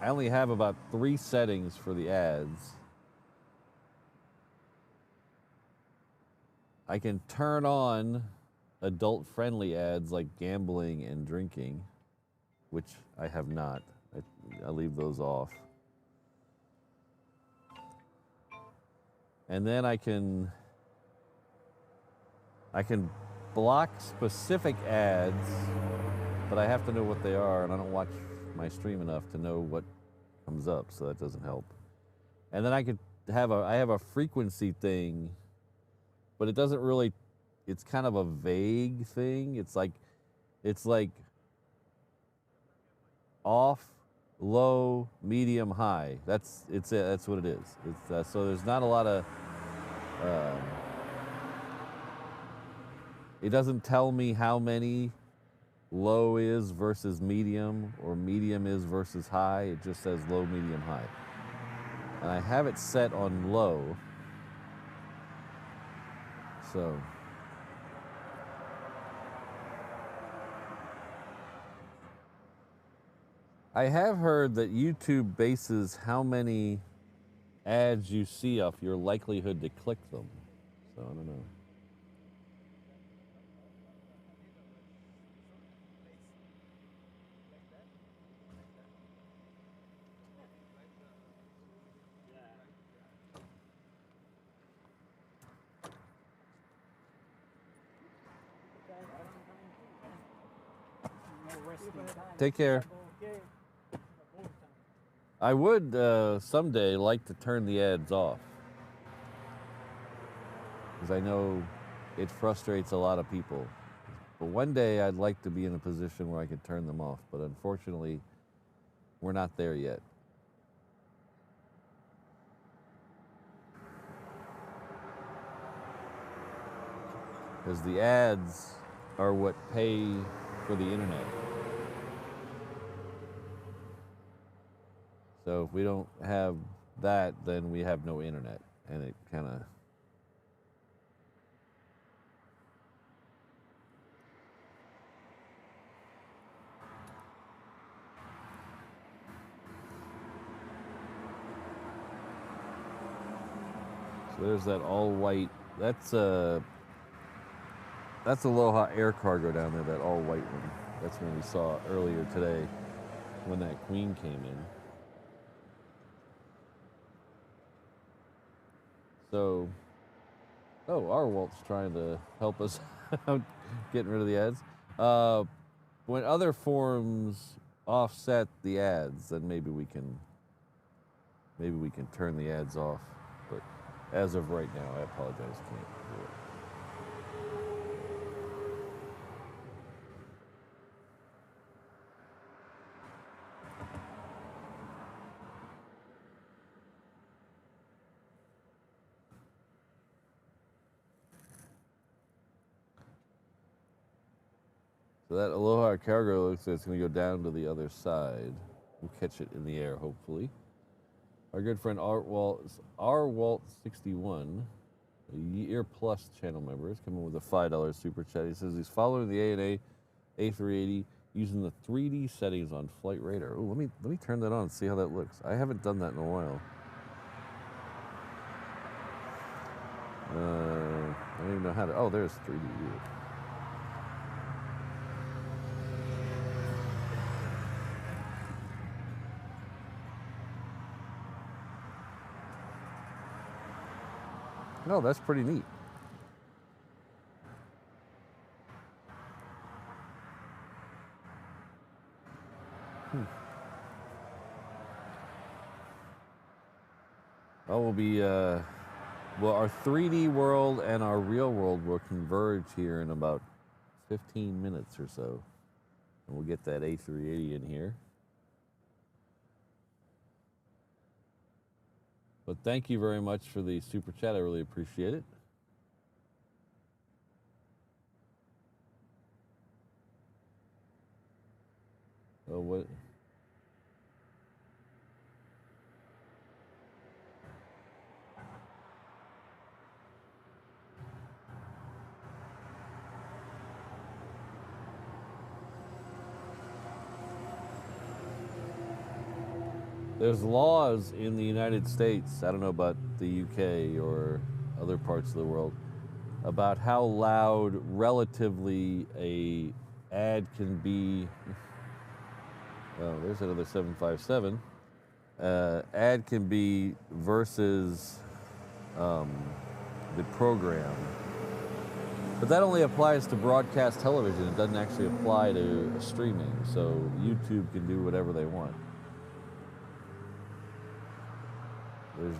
only have about 3 settings for the ads. I can turn on adult-friendly ads like gambling and drinking, which I have not. I leave those off. And then I can block specific ads, but I have to know what they are, and I don't watch my stream enough to know what comes up, so that doesn't help. And then I have a frequency thing, but it doesn't really, it's kind of a vague thing. It's like off, low, medium, high. That's what it is. So there's not a lot of, it doesn't tell me how many low is versus medium or medium is versus high. It just says low, medium, high. And I have it set on low. So I have heard that YouTube bases how many ads you see off your likelihood to click them. So I don't know. Take care. I would someday like to turn the ads off, because I know it frustrates a lot of people. But one day I'd like to be in a position where I could turn them off, but unfortunately we're not there yet. Because the ads are what pay for the internet. So if we don't have that, then we have no internet, and it kind of... So there's that all-white, that's Aloha Air Cargo down there, that all-white one. That's one we saw earlier today when that Queen came in. So, our Walt's trying to help us out getting rid of the ads. When other forums offset the ads, then maybe we can turn the ads off. But as of right now, I apologize, can't do it. So that Aloha Cargo looks like it's going to go down to the other side. We'll catch it in the air, hopefully. Our good friend RWalt61, a year plus channel member, is coming with a $5 super chat. He says he's following the ANA A380 using the 3D settings on Flight Radar. Oh, let me turn that on and see how that looks. I haven't done that in a while. I don't even know how to. Oh, there's 3D view. No, that's pretty neat. Oh, we'll be, well, our 3D world and our real world will converge here in about 15 minutes or so. And we'll get that A380 in here. But thank you very much for the super chat. I really appreciate it. Oh, what? There's laws in the United States, I don't know about the UK or other parts of the world, about how loud relatively a ad can be. Oh, there's another 757. Ad can be versus the program. But that only applies to broadcast television. It doesn't actually apply to streaming. So YouTube can do whatever they want. There's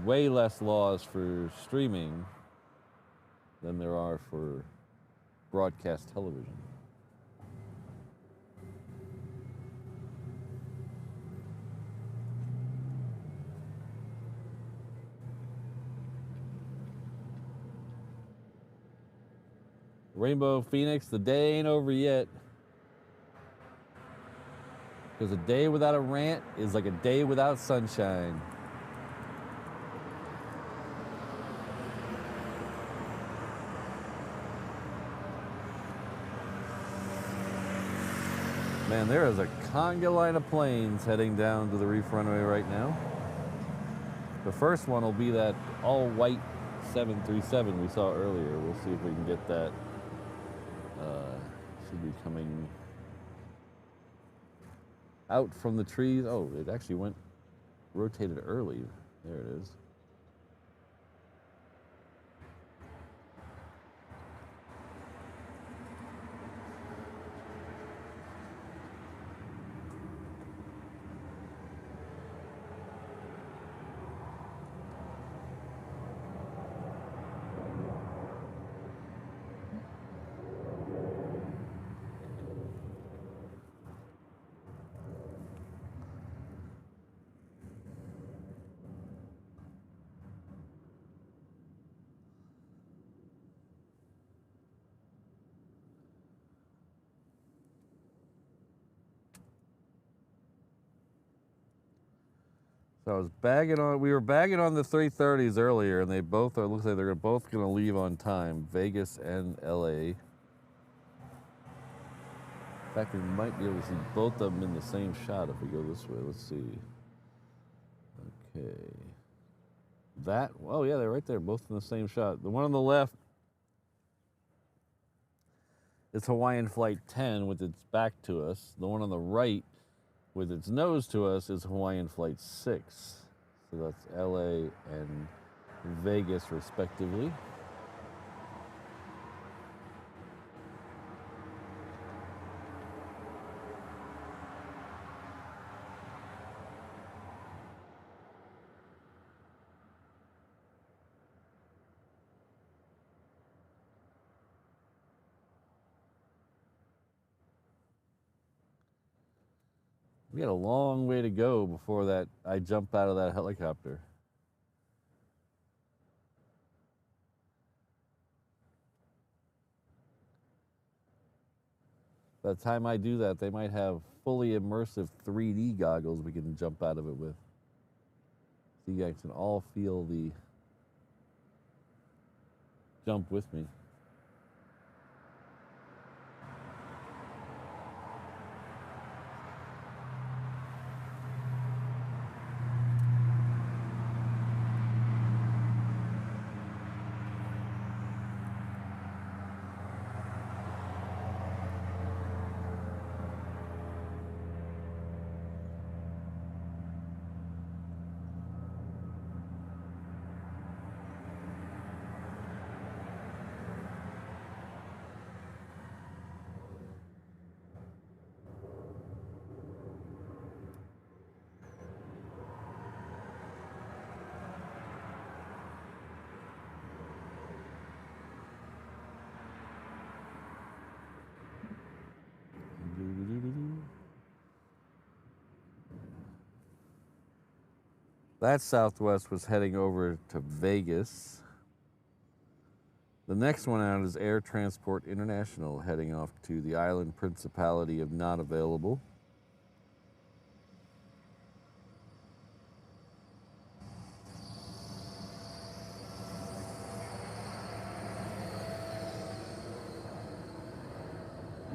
way less laws for streaming than there are for broadcast television. Rainbow Phoenix, the day ain't over yet. Because a day without a rant is like a day without sunshine. Man, there is a conga line of planes heading down to the reef runway right now. The first one will be that all-white 737 we saw earlier. We'll see if we can get that. Should be coming out from the trees. Oh, it actually rotated early. There it is. So I was we were bagging on the 330s earlier, and they both looks like they're both going to leave on time, Vegas and LA. In fact, we might be able to see both of them in the same shot if we go this way. Let's see. Okay. Oh yeah, they're right there, both in the same shot. The one on the left is Hawaiian Flight 10 with its back to us. The one on the right with its nose to us is Hawaiian Flight 6. So that's LA and Vegas respectively. We got a long way to go before I jump out of that helicopter. By the time I do that, they might have fully immersive 3D goggles we can jump out of it with. So you guys can all feel the jump with me. That Southwest was heading over to Vegas. The next one out is Air Transport International, heading off to the island principality of Not Available.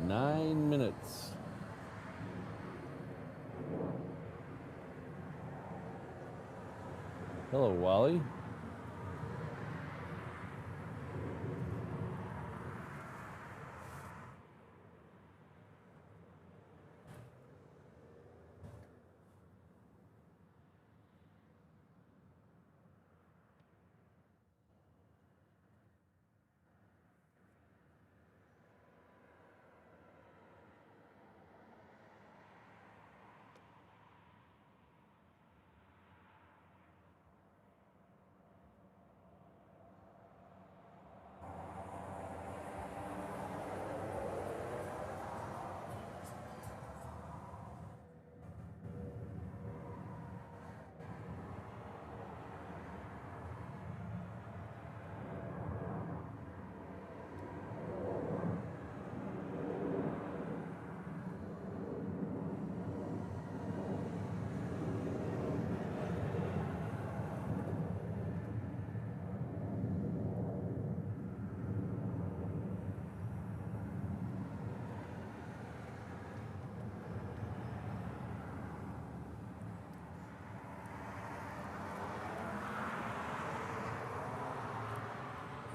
Nine minutes. Hello, Wally.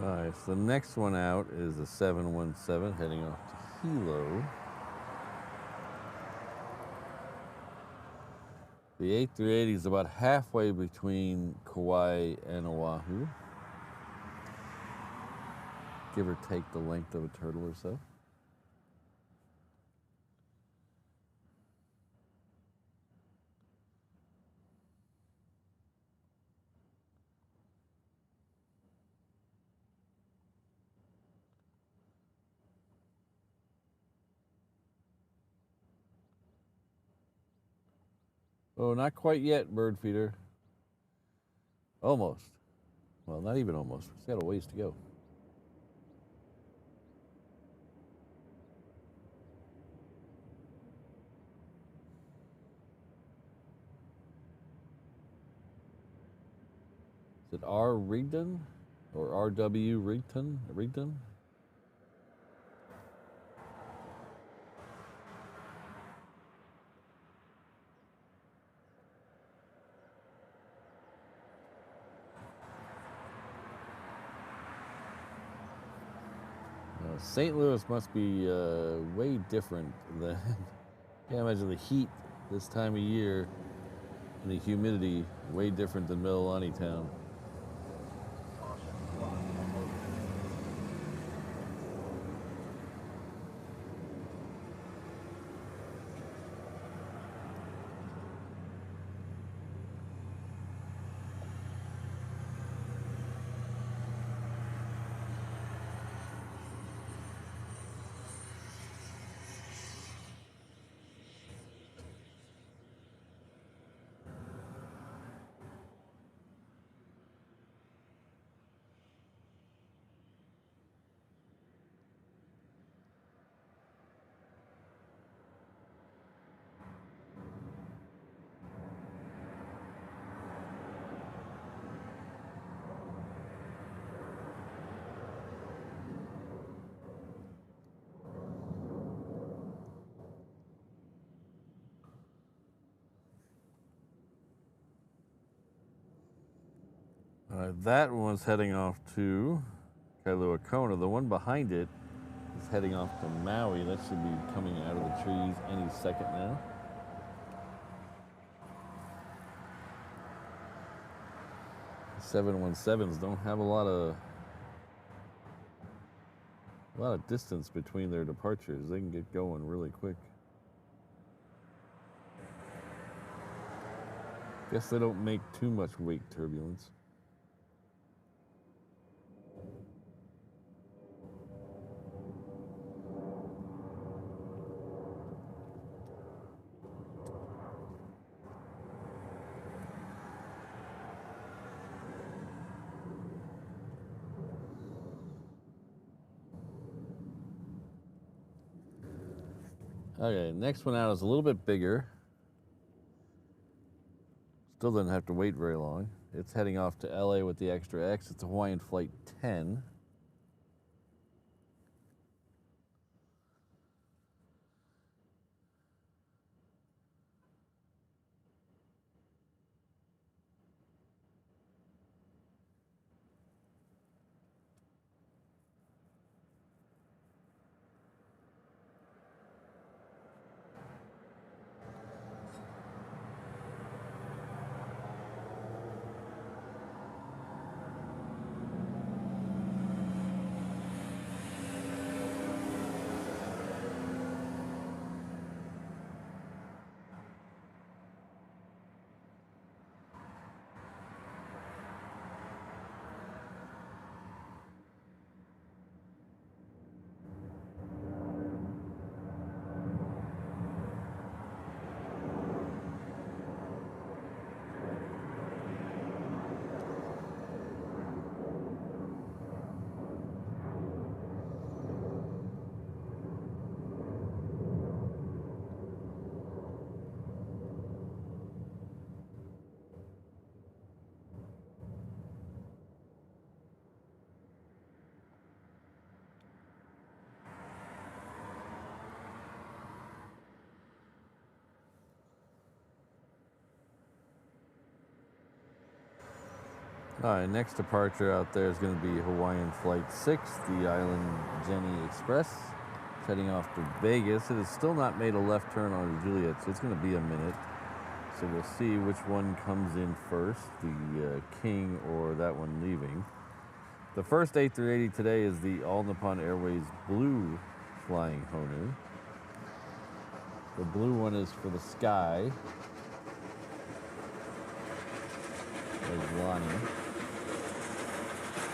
All right, so the next one out is a 717 heading off to Hilo. The A380 is about halfway between Kauai and Oahu, give or take the length of a turtle or so. Oh, not quite yet, bird feeder. Almost. Well, not even almost. We've got a ways to go. Is it R. Rigdon or R.W. Rigdon? St. Louis must be way different than, can't imagine the heat this time of year and the humidity way different than Mililani Town. That one's heading off to Kailua Kona. The one behind it is heading off to Maui. That should be coming out of the trees any second now. The 717s don't have a lot of distance between their departures. They can get going really quick. Guess they don't make too much wake turbulence. Okay, next one out is a little bit bigger. Still doesn't have to wait very long. It's heading off to LA with the extra X. It's a Hawaiian Flight 10. All right, next departure out there is going to be Hawaiian Flight 6, the Island Jenny Express. It's heading off to Vegas. It has still not made a left turn on Juliet, so it's going to be a minute. So we'll see which one comes in first, the King or that one leaving. The first A380 today is the All Nippon Airways Blue flying Honu. The blue one is for the sky. There's Lonnie.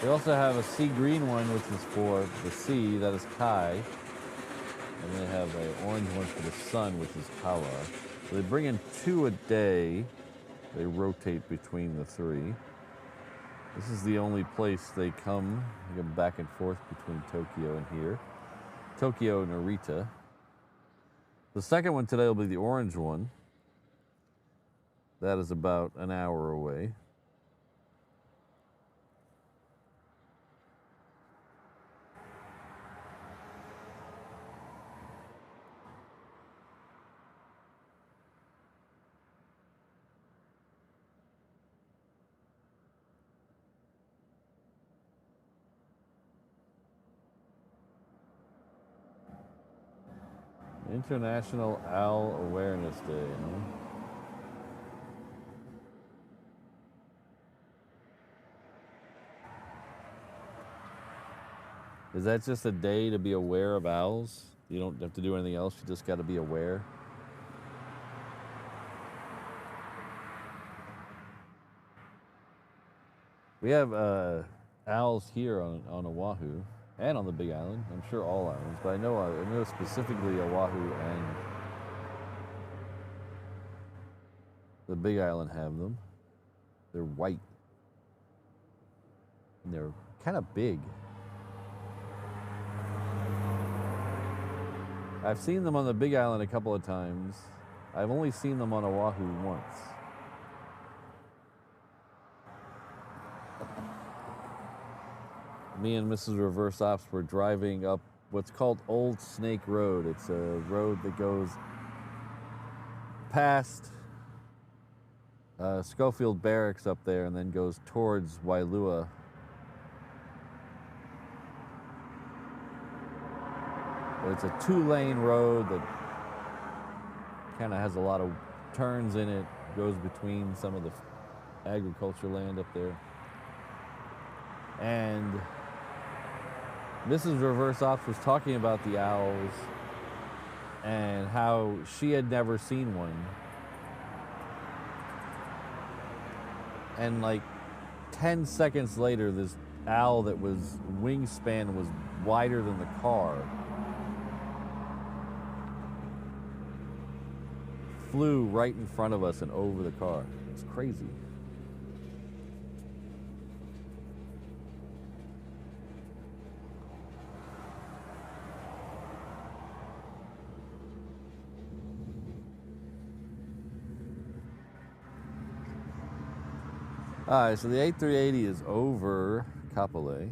They also have a sea green one, which is for the sea, that is Kai. And they have an orange one for the sun, which is Kawa. So they bring in 2 a day. They rotate between the 3. This is the only place they come back and forth between Tokyo and here. Tokyo and Narita. The second one today will be the orange one. That is about an hour away. International Owl Awareness Day, huh? Is that just a day to be aware of owls? You don't have to do anything else, you just got to be aware? We have owls here on Oahu and on the Big Island. I'm sure all islands, but I know specifically Oahu and the Big Island have them. They're white. And they're kind of big. I've seen them on the Big Island a couple of times. I've only seen them on Oahu once. Me and Mrs. Reverse Ops were driving up what's called Old Snake Road. It's a road that goes past Schofield Barracks up there and then goes towards Wailua. But it's a 2-lane road that kind of has a lot of turns in it, goes between some of the agriculture land up there. And Mrs. Reverse Ops was talking about the owls and how she had never seen one. And like 10 seconds later, this owl that was wingspan was wider than the car flew right in front of us and over the car. It's crazy. All right, so the A380 is over Kapolei.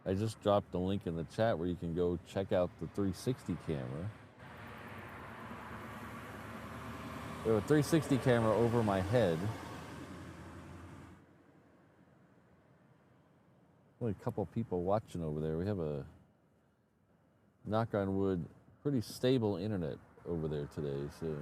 I just dropped the link in the chat where you can go check out the 360 camera. We have a 360 camera over my head. Only a couple people watching over there. We have a, knock on wood, pretty stable internet over there today, so.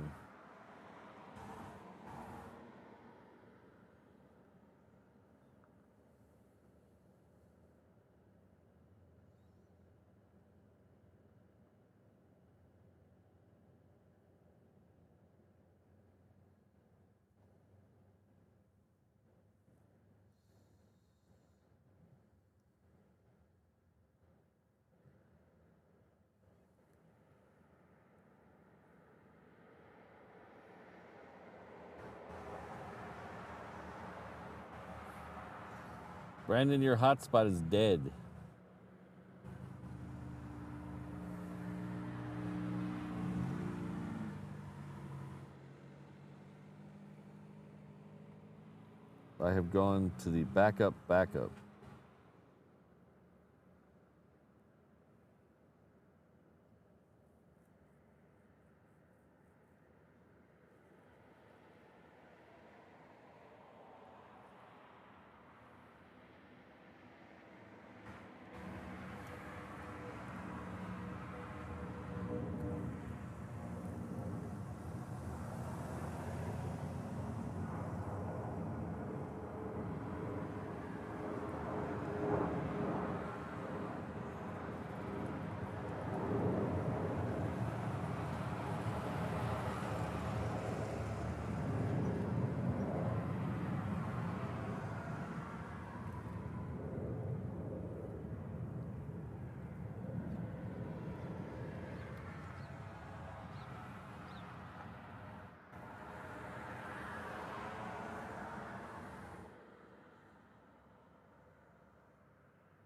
Brandon, your hotspot is dead. I have gone to the backup.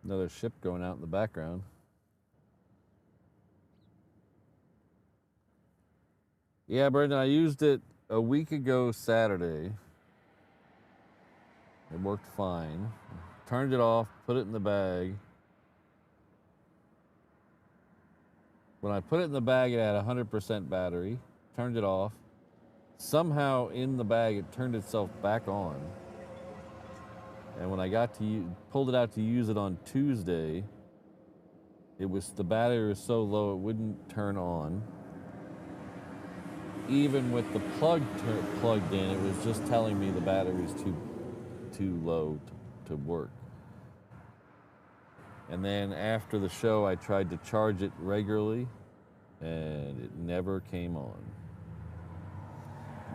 Another ship going out in the background. Yeah, Brendan, I used it a week ago Saturday. It worked fine. Turned it off, put it in the bag. When I put it in the bag, it had 100% battery. Turned it off. Somehow in the bag, it turned itself back on. And when I got to pulled it out to use it on Tuesday, the battery was so low it wouldn't turn on. Even with the plug plugged in, it was just telling me the battery's too low to work. And then after the show, I tried to charge it regularly, and it never came on.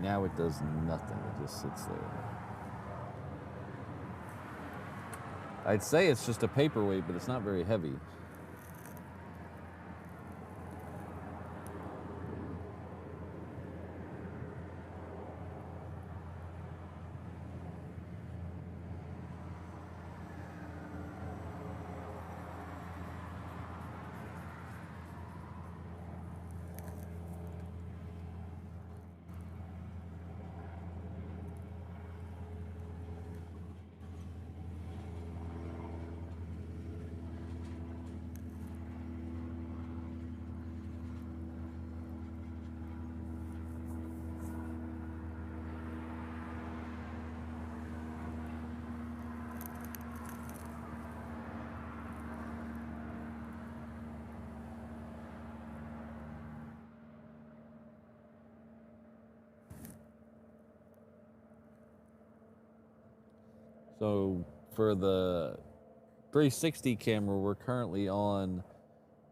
Now it does nothing. It just sits there. I'd say it's just a paperweight, but it's not very heavy. So for the 360 camera, we're currently on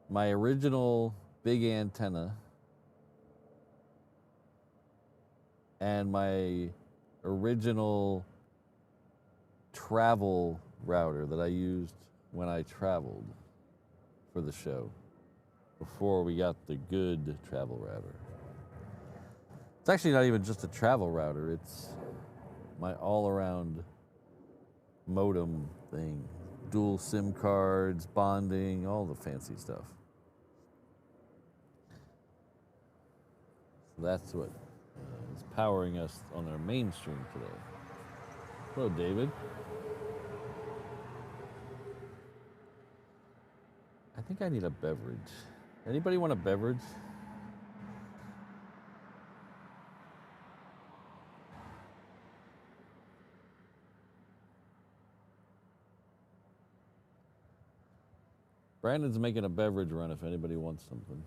my original big antenna and my original travel router that I used when I traveled for the show before we got the good travel router. It's actually not even just a travel router, it's my all-around modem thing. Dual SIM cards, bonding, all the fancy stuff. So that's what is powering us on our main stream today. Hello, David. I think I need a beverage. Anybody want a beverage? Brandon's making a beverage run if anybody wants something.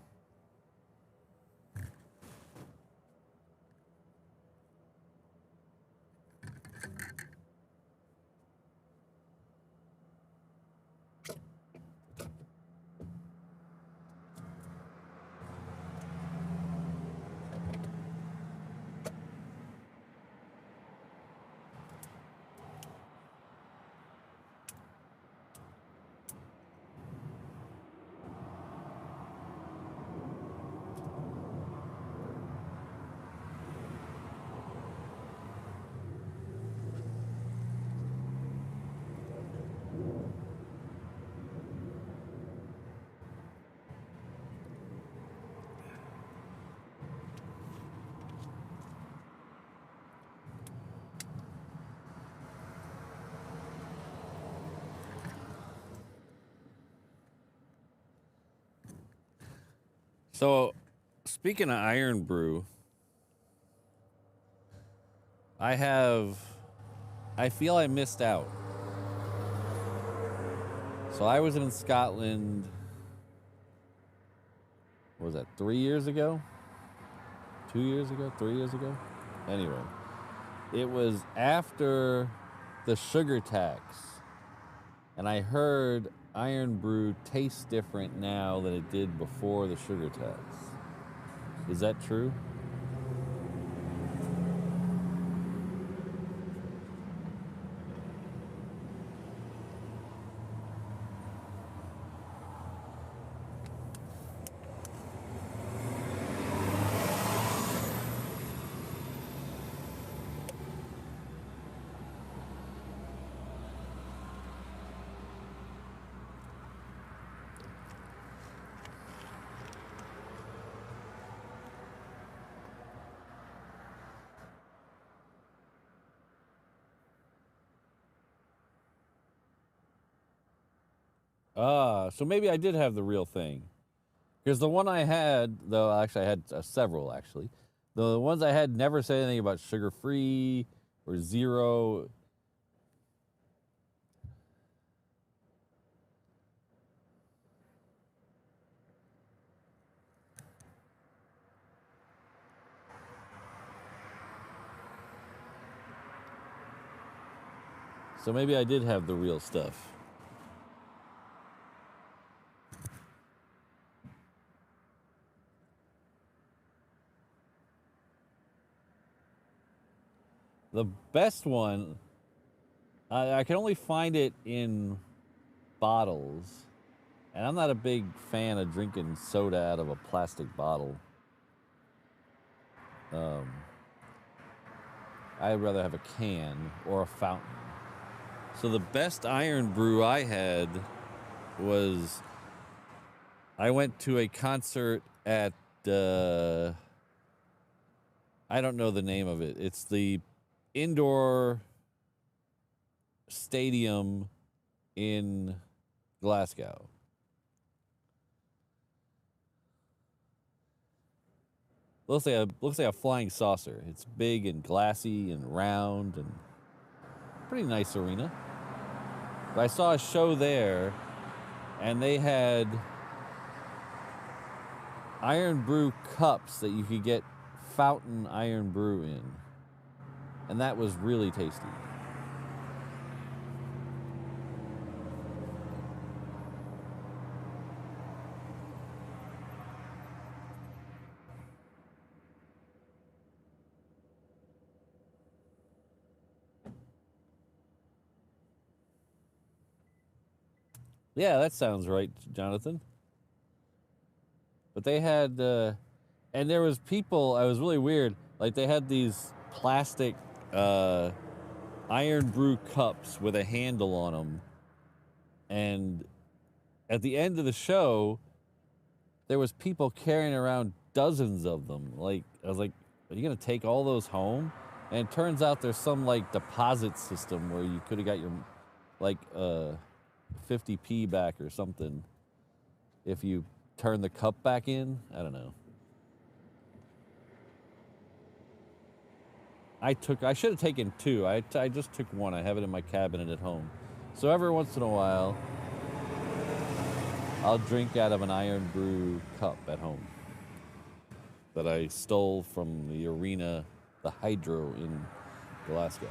So, speaking of Iron Brew, I feel I missed out. So I was in Scotland, what was that, 3 years ago? 2 years ago? 3 years ago? Anyway, it was after the sugar tax. And I heard Iron Brew tastes different now than it did before the sugar tax. Is that true? So maybe I did have the real thing. Because the one I had, though, actually I had several, actually. The ones I had never said anything about sugar-free or zero. So maybe I did have the real stuff. The best one, I can only find it in bottles. And I'm not a big fan of drinking soda out of a plastic bottle. I'd rather have a can or a fountain. So the best Iron Brew I had was, I went to a concert at, I don't know the name of it. It's the indoor stadium in Glasgow. Looks like a flying saucer. It's big and glassy and round and pretty nice arena. But I saw a show there, and they had Iron Brew cups that you could get fountain Iron Brew in. And that was really tasty. Yeah, that sounds right, Jonathan. But they had, and there was people, I was really weird, like they had these plastic iron brew cups with a handle on them. And at the end of the show, there was people carrying around dozens of them. Like, I was like, are you going to take all those home? And it turns out there's some, like, deposit system where you could have got your, like, 50p back or something if you turn the cup back in. I don't know. I should have taken two. I just took one. I have it in my cabinet at home. So every once in a while, I'll drink out of an iron brew cup at home that I stole from the arena, the Hydro in Glasgow.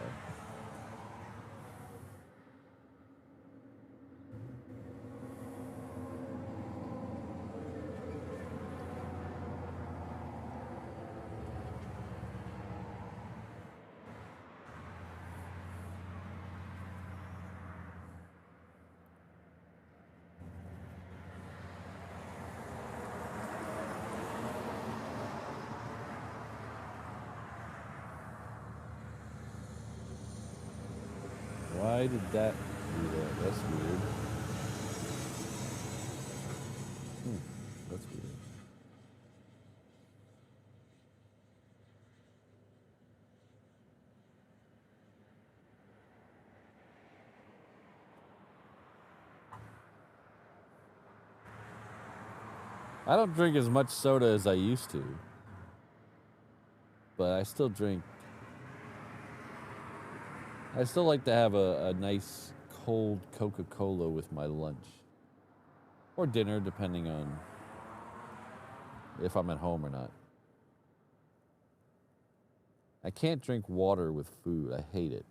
Why did that do that? That's weird. That's weird. I don't drink as much soda as I used to, but I still drink. I still like to have a nice cold Coca-Cola with my lunch. Or dinner, depending on if I'm at home or not. I can't drink water with food. I hate it.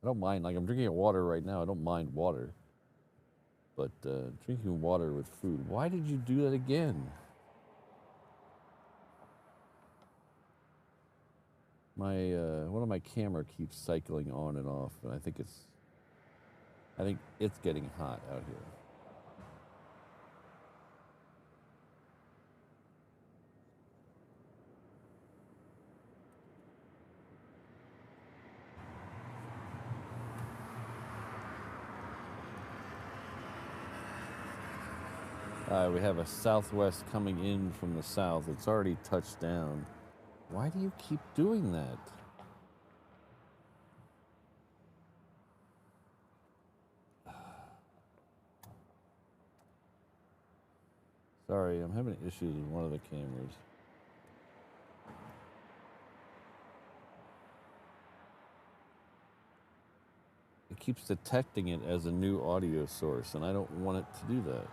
I don't mind. Like, I'm drinking water right now. I don't mind water. But drinking water with food. Why did you do that again? My one of my camera keeps cycling on and off, and I think it's getting hot out here. We have a Southwest coming in from the south. It's already touched down. Why do you keep doing that? Sorry, I'm having issues with one of the cameras. It keeps detecting it as a new audio source, and I don't want it to do that.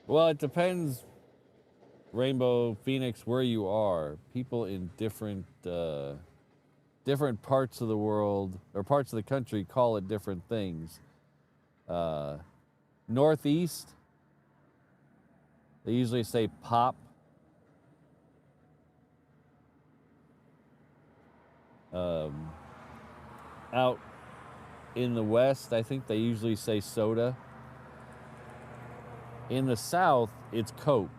Well, it depends, Rainbow Phoenix, where you are. People in different parts of the world or parts of the country call it different things. Northeast, they usually say pop. Out in the West, I think they usually say soda. In the South, it's Coke.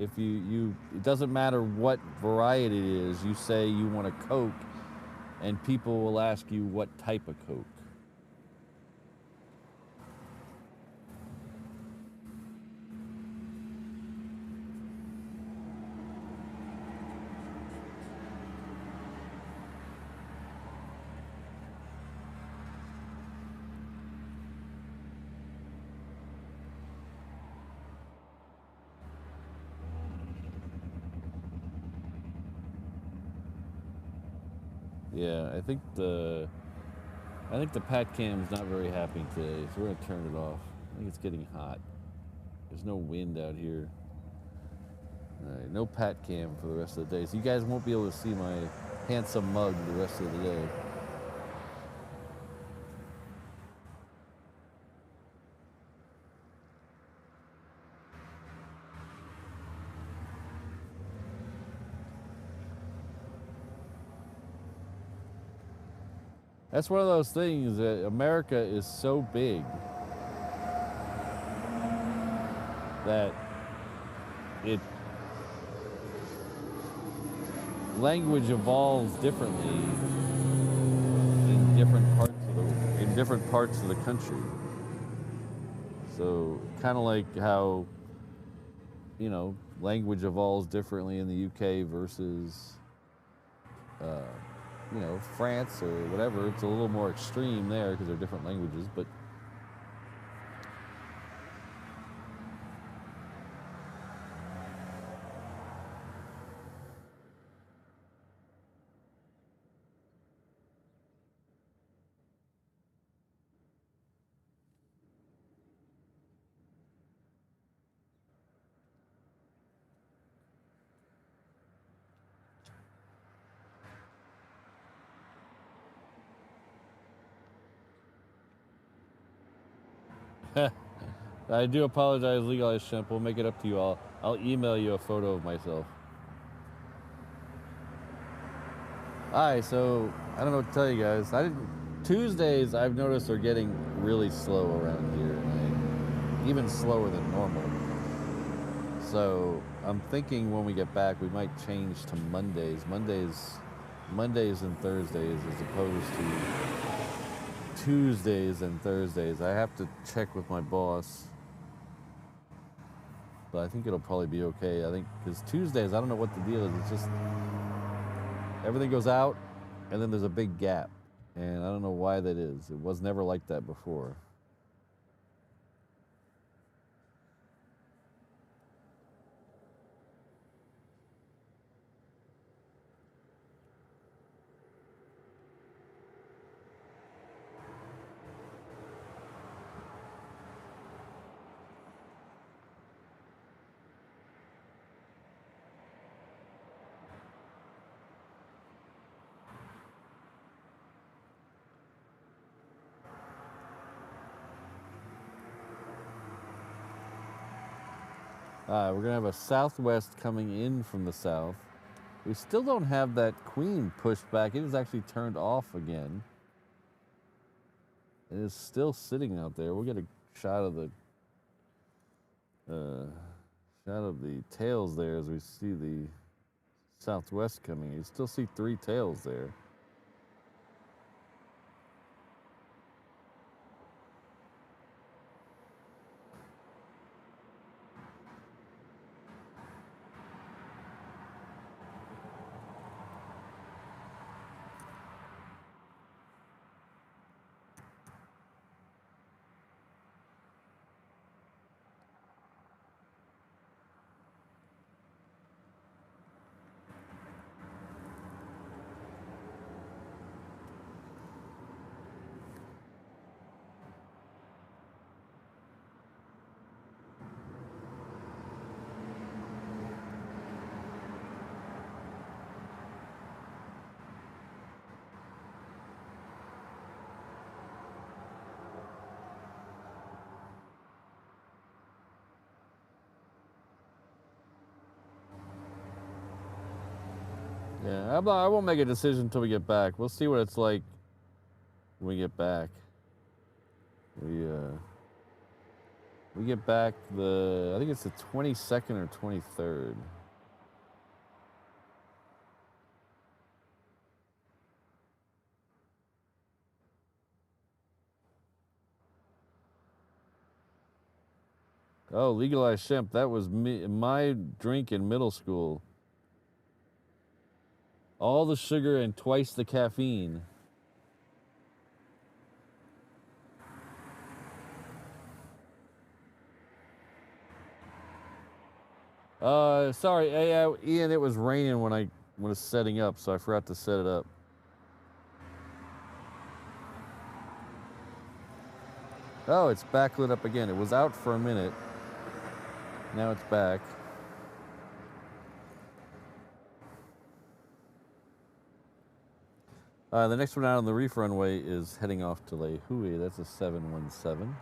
If it doesn't matter what variety it is, you say you want a Coke, and people will ask you what type of Coke. Yeah, I think the Pat cam's not very happy today, so we're gonna turn it off. I think it's getting hot. There's no wind out here. All right, no Pat cam for the rest of the day, so you guys won't be able to see my handsome mug the rest of the day. That's one of those things that America is so big that language evolves differently in different parts of the country. So kind of like how, you know, language evolves differently in the UK versus you know, France or whatever. It's a little more extreme there because they're different languages, but I do apologize, Legalized Shemp. We'll make it up to you all. I'll email you a photo of myself. Alright, so I don't know what to tell you guys. Tuesdays I've noticed are getting really slow around here, and even slower than normal. So I'm thinking when we get back we might change to Mondays and Thursdays as opposed to Tuesdays and Thursdays. I have to check with my boss, but I think it'll probably be okay. I think because Tuesdays, I don't know what the deal is. It's just everything goes out and then there's a big gap, and I don't know why that is. It was never like that before. We're going to have a Southwest coming in from the south. We still don't have that Queen pushed back. It is actually turned off again. It is still sitting out there. We'll get a shot of the tails there as we see the Southwest coming. You still see 3 tails there. Yeah, I won't make a decision until we get back. We'll see what it's like when we get back. We get back I think it's the 22nd or 23rd. Oh, legalized shemp. That was my drink in middle school. All the sugar and twice the caffeine. Sorry, Ian, it was raining when I was setting up, so I forgot to set it up. Oh, it's backlit up again. It was out for a minute. Now it's back. The next one out on the reef runway is heading off to Laihui. That's a 717.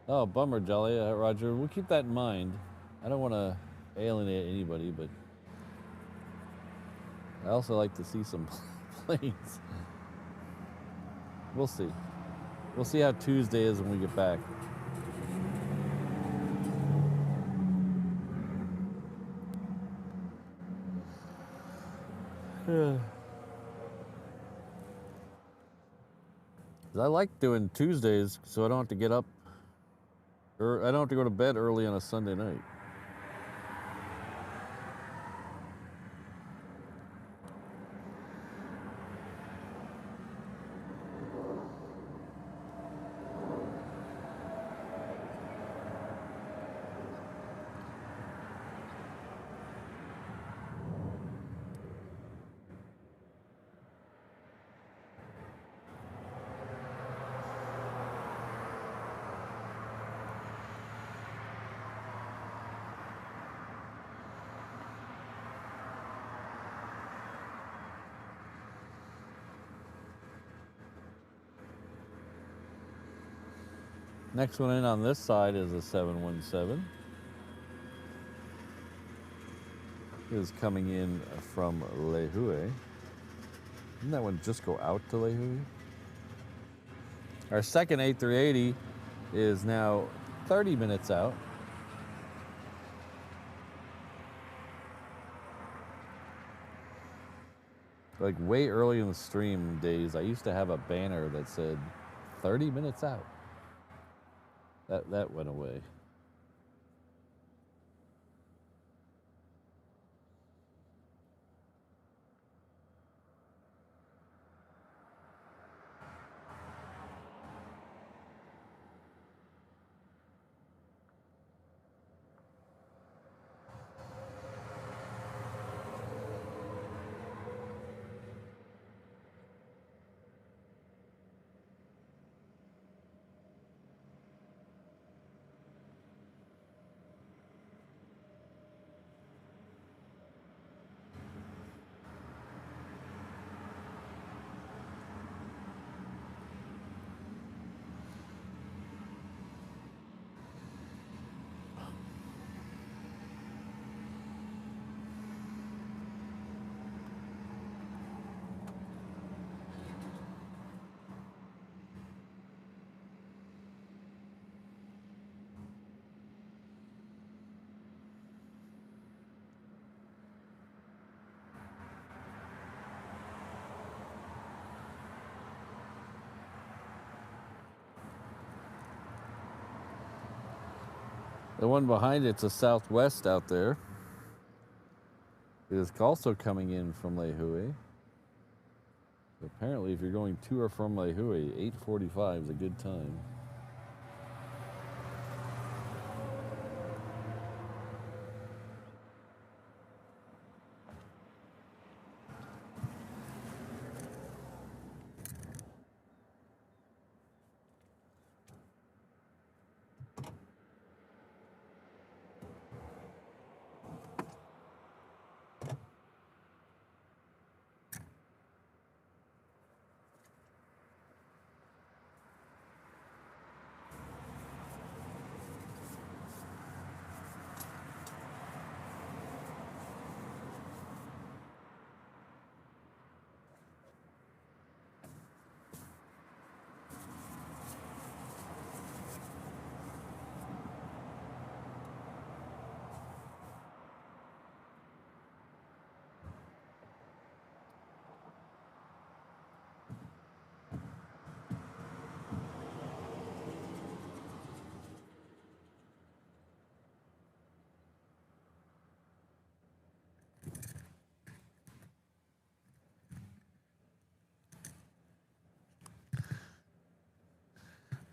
Oh, bummer, Jolly. Roger, we'll keep that in mind. I don't want to alienate anybody, but I also like to see some planes. We'll see. We'll see how Tuesday is when we get back. I like doing Tuesdays so I don't have to get up, or I don't have to go to bed early on a Sunday night. Next one in on this side is a 717. It is coming in from Laihui. Didn't that one just go out to Laihui? Our second A380 is now 30 minutes out. Like way early in the stream days, I used to have a banner that said 30 minutes out. That went away. The one behind it's a Southwest out there. It is also coming in from Laihui. Apparently, if you're going to or from Laihui, 8:45 is a good time.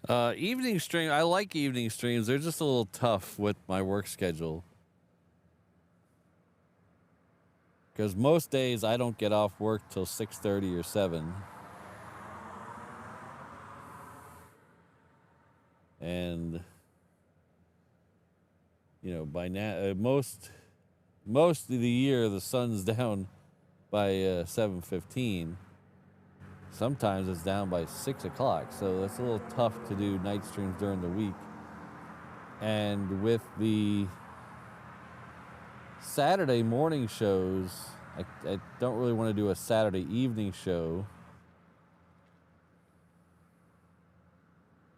Evening stream. I like evening streams. They're just a little tough with my work schedule. Because most days I don't get off work till 6:30 or 7. And, you know, by now, most of the year, the sun's down by 7:15. Sometimes it's down by 6 o'clock, so that's a little tough to do night streams during the week. And with the Saturday morning shows, I don't really want to do a Saturday evening show.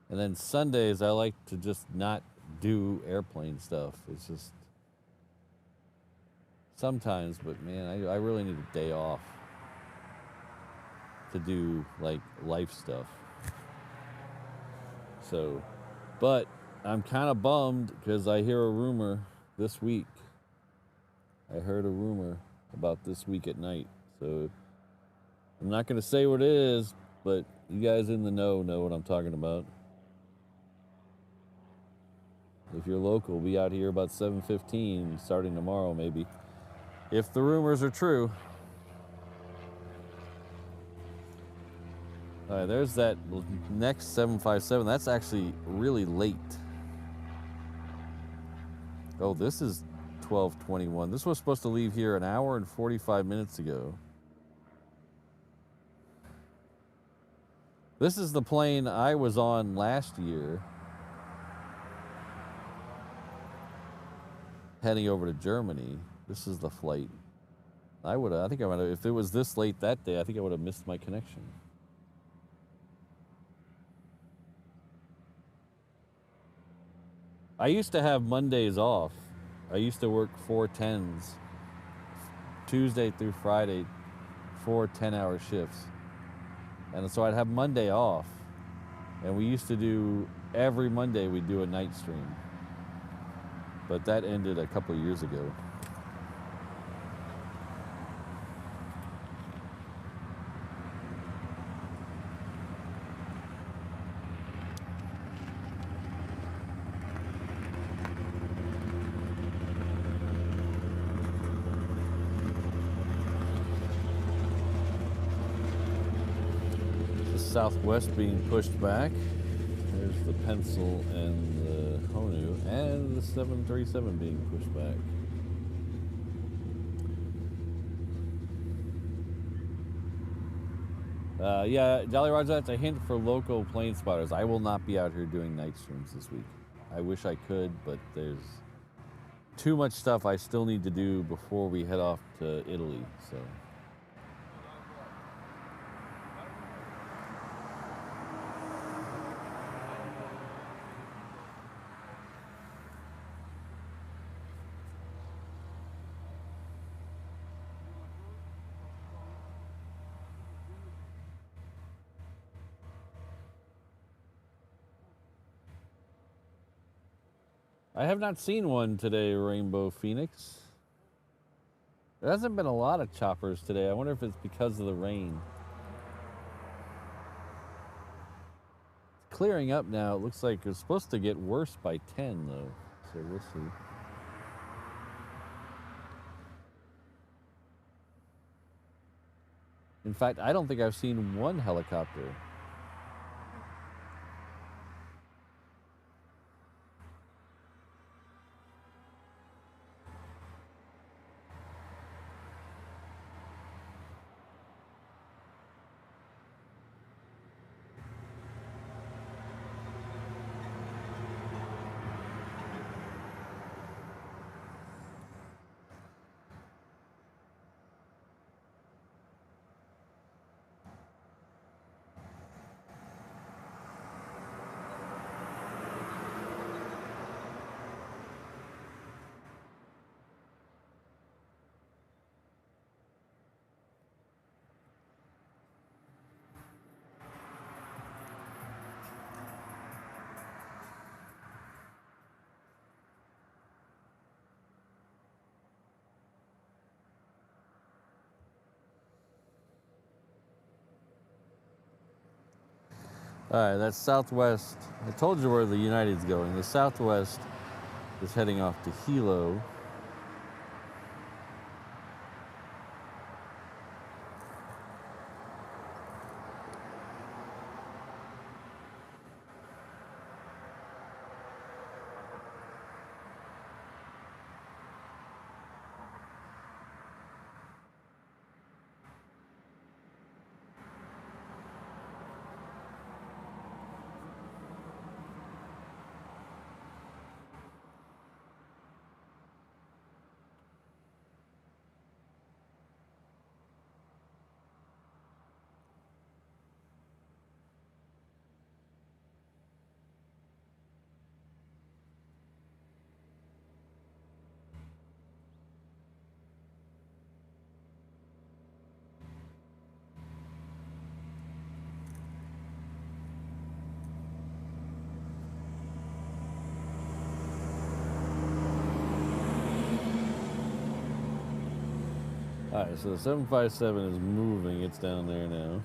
And then Sundays, I like to just not do airplane stuff. It's just sometimes, but man, I really need a day off to do like life stuff. So, but I'm kind of bummed because I hear a rumor this week. I heard a rumor about this week at night. So I'm not going to say what it is, but you guys in the know what I'm talking about. If you're local, be out here about 7:15 starting tomorrow maybe. If the rumors are true. All right, there's that next 757. That's actually really late. Oh, this is 12:21. This was supposed to leave here an hour and 45 minutes ago. This is the plane I was on last year, heading over to Germany. This is the flight. I think I might have, if it was this late that day, I think I would have missed my connection. I used to have Mondays off. I used to work 4 10s, Tuesday through Friday, 4 10-hour shifts. And so I'd have Monday off. And we used to do, every Monday we'd do a night stream. But that ended a couple of years ago. Southwest being pushed back. There's the Pencil and the Honu, and the 737 being pushed back. Yeah, Jolly Roger, that's a hint for local plane spotters. I will not be out here doing night streams this week. I wish I could, but there's too much stuff I still need to do before we head off to Italy, so. I have not seen one today, Rainbow Phoenix. There hasn't been a lot of choppers today. I wonder if it's because of the rain. It's clearing up now. It looks like it's supposed to get worse by 10, though. So we'll see. In fact, I don't think I've seen one helicopter. All right, that's Southwest. I told you where the United's going. The Southwest is heading off to Hilo. All right, so the 757 is moving. It's down there now.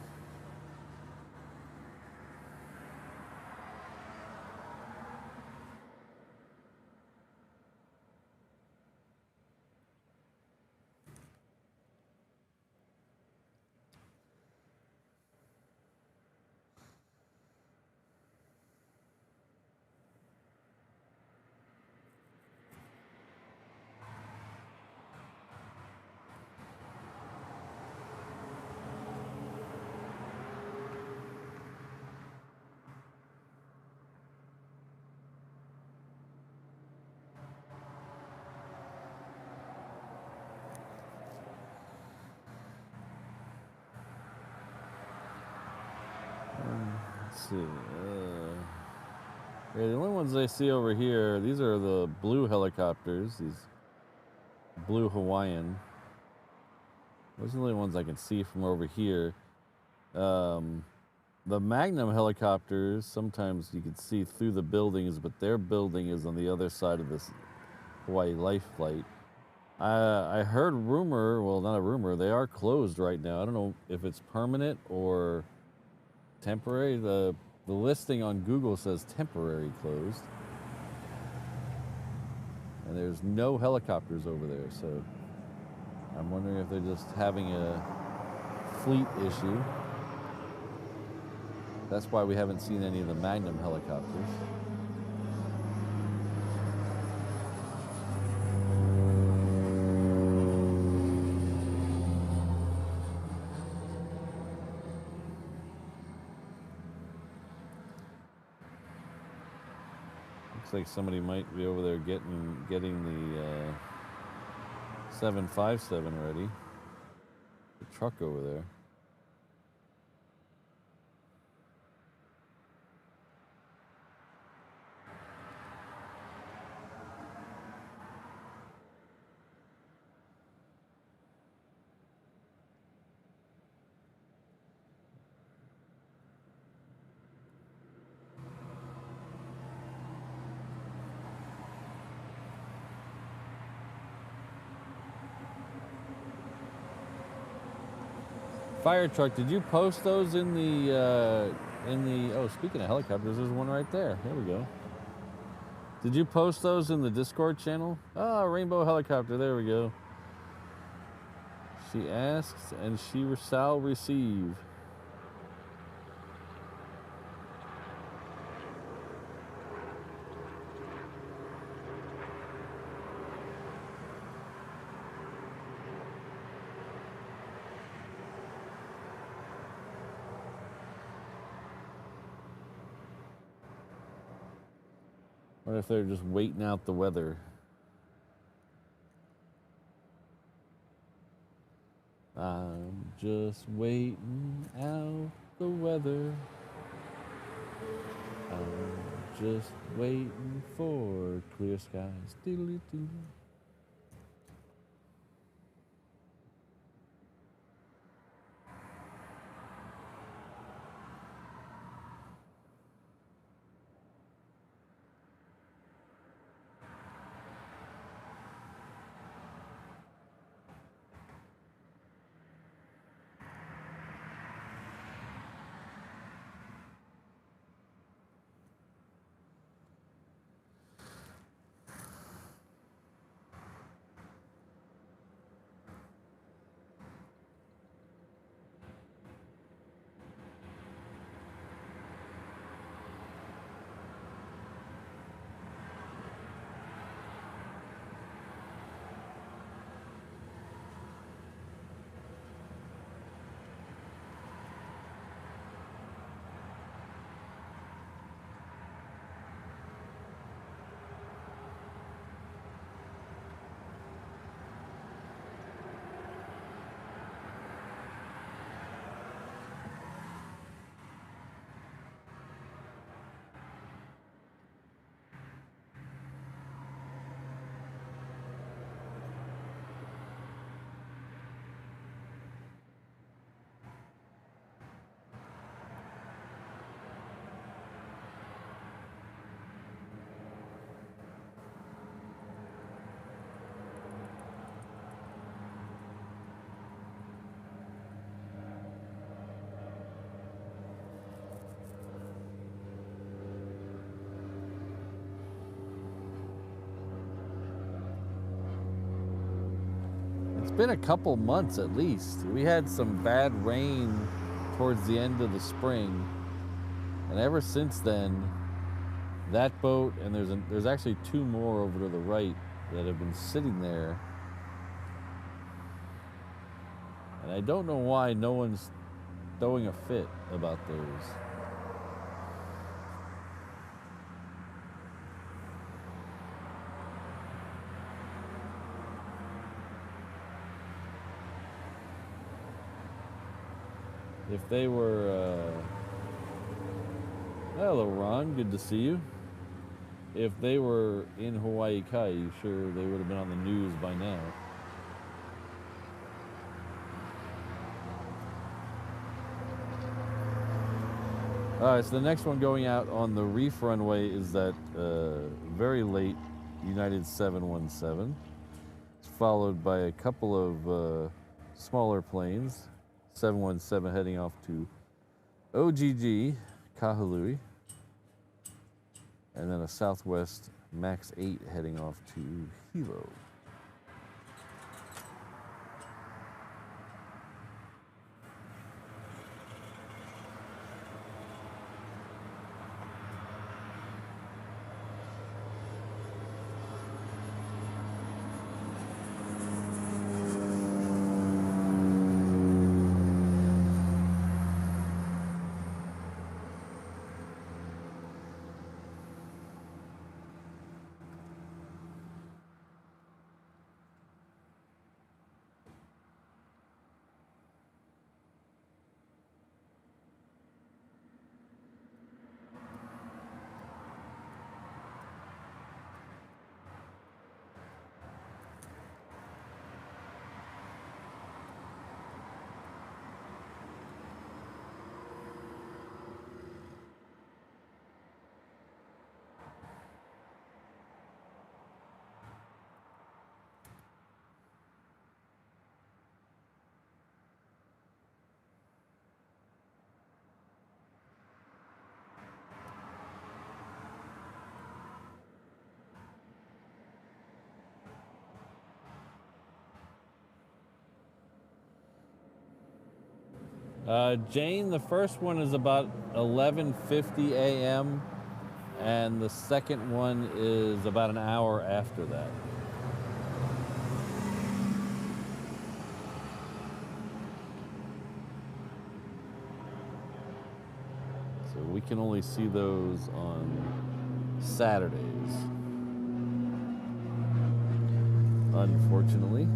Let's see. Yeah, the only ones I see over here, these are the blue helicopters, these blue Hawaiian. Those are the only ones I can see from over here. The Magnum helicopters, sometimes you can see through the buildings, but their building is on the other side of this Hawaii Life flight. I heard rumor, well, not a rumor, they are closed right now. I don't know if it's permanent or temporary. The listing on Google says temporary closed. And there's no helicopters over there, so I'm wondering if they're just having a fleet issue. That's why we haven't seen any of the Magnum helicopters. Looks like somebody might be over there getting the 757 ready. The truck over there. Fire truck, did you post those in the, oh, speaking of helicopters, there's one right there. There we go. Did you post those in the Discord channel? Ah, rainbow helicopter, there we go. She asks and she shall receive. What if they're just waiting out the weather? I'm just waiting out the weather. I'm just waiting for clear skies. Diddly-doo. It's been a couple months at least. We had some bad rain towards the end of the spring, and ever since then, that boat and there's actually two more over to the right that have been sitting there, and I don't know why no one's throwing a fit about those. If they were, hello Ron, good to see you. If they were in Hawaii Kai, sure they would have been on the news by now. All right, so the next one going out on the reef runway is that very late United 717. It's followed by a couple of smaller planes. 717 heading off to OGG, Kahului, and then a Southwest MAX 8 heading off to Hilo. Jane, the first one is about 11:50 a.m. and the second one is about an hour after that. So we can only see those on Saturdays, unfortunately.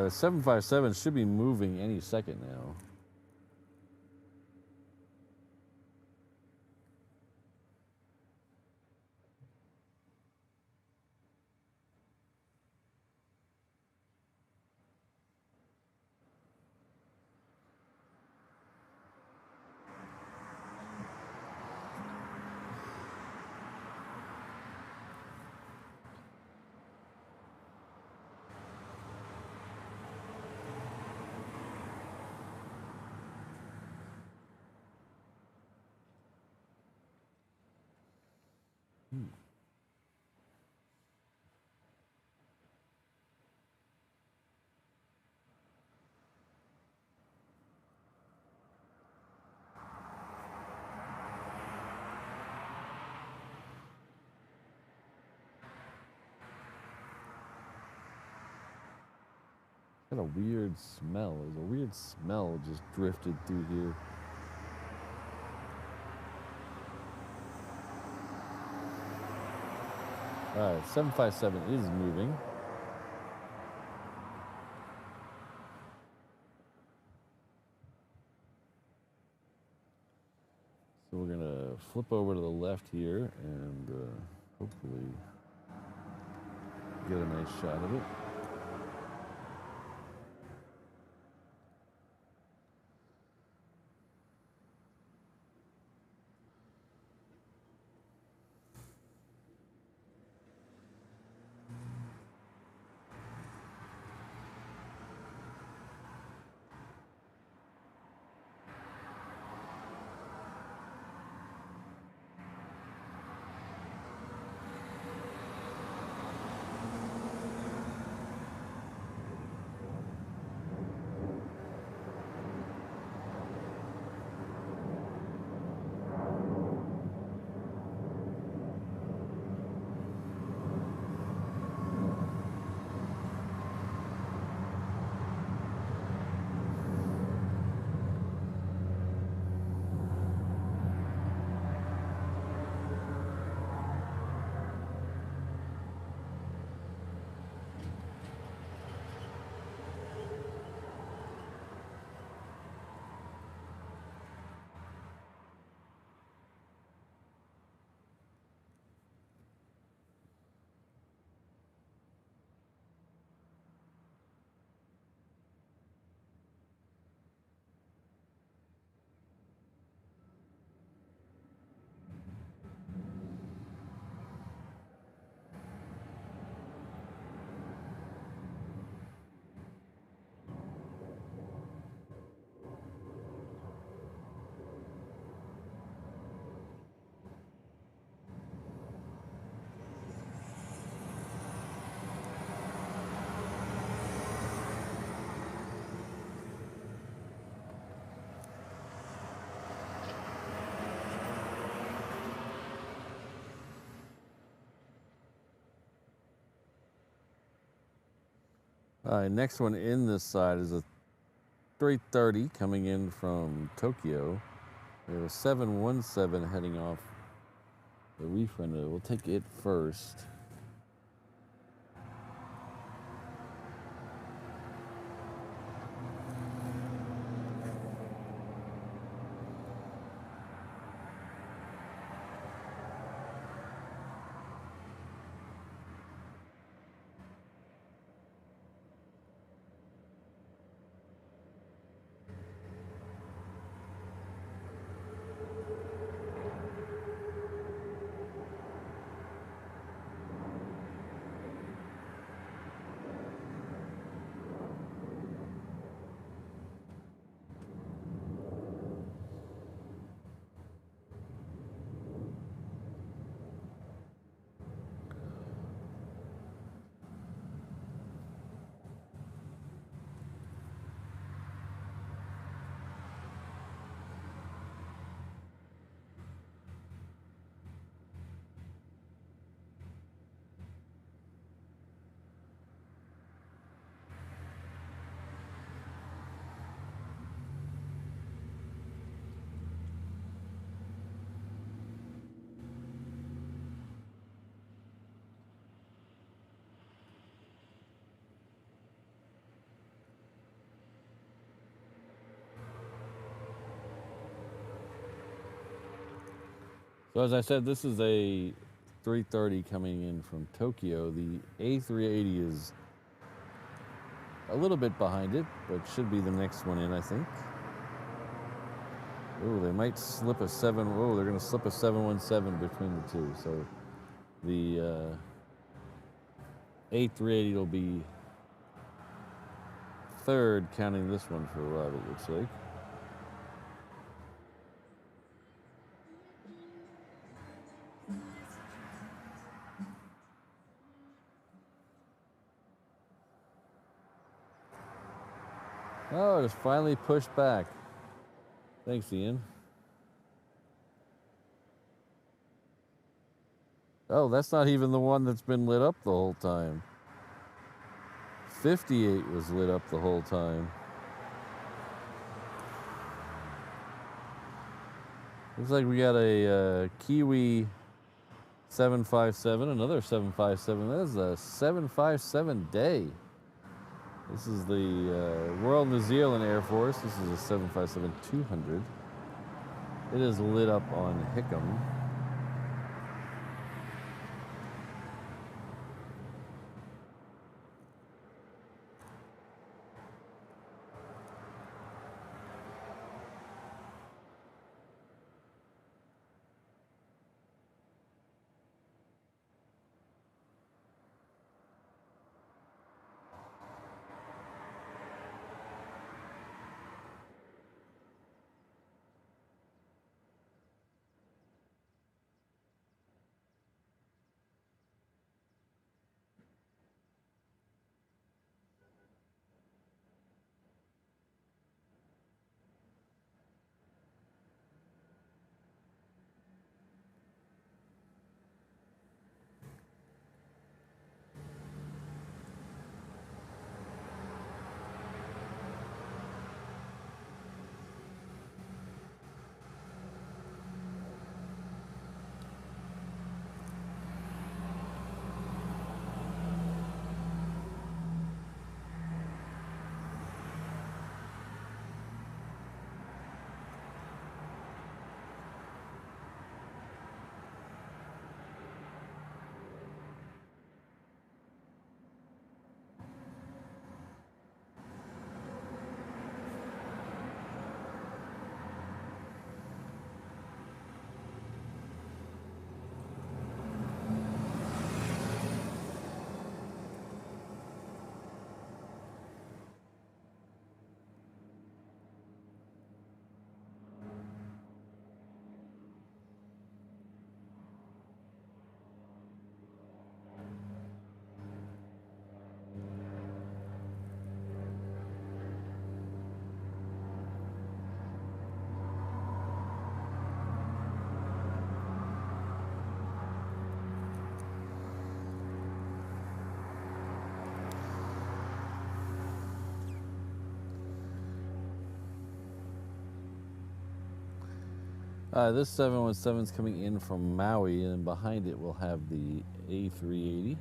The 757 should be moving any second now. Got a weird smell. There's a weird smell just drifted through here. All right, 757 is moving. So we're gonna flip over to the left here and hopefully get a nice shot of it. All right, next one in this side is a 330 coming in from Tokyo. We have a 717 heading off the reef window. We'll take it first. So as I said, this is a 330 coming in from Tokyo. The A380 is a little bit behind it, but should be the next one in, I think. Oh, they might slip a 7. Oh, they're going to slip a 717 between the two. So the A380 will be third, counting this one for Rob, it looks like. Oh, it's finally pushed back. Thanks, Ian. Oh, that's not even the one that's been lit up the whole time. 58 was lit up the whole time. Looks like we got a Kiwi 757, another 757. That is a 757 day. This is the Royal New Zealand Air Force. This is a 757-200. It is lit up on Hickam. This 717 is coming in from Maui, and behind it we'll have the A380.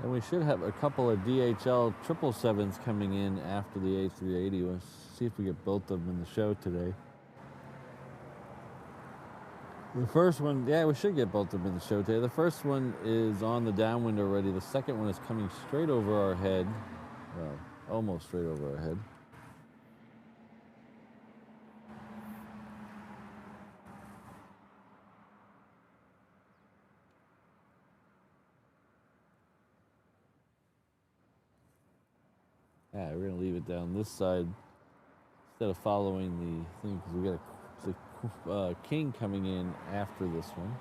And we should have a couple of DHL 777s coming in after the A380. Let's see if we get both of them in the show today. The first one, yeah, we should get both of them in the show today. The first one is on the downwind already. The second one is coming straight over our head. Well, almost straight over our head. Yeah, we're gonna leave it down this side instead of following the thing because we got a king coming in after this one.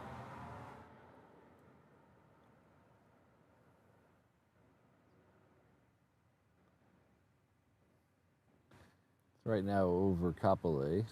It's right now over Kapolei.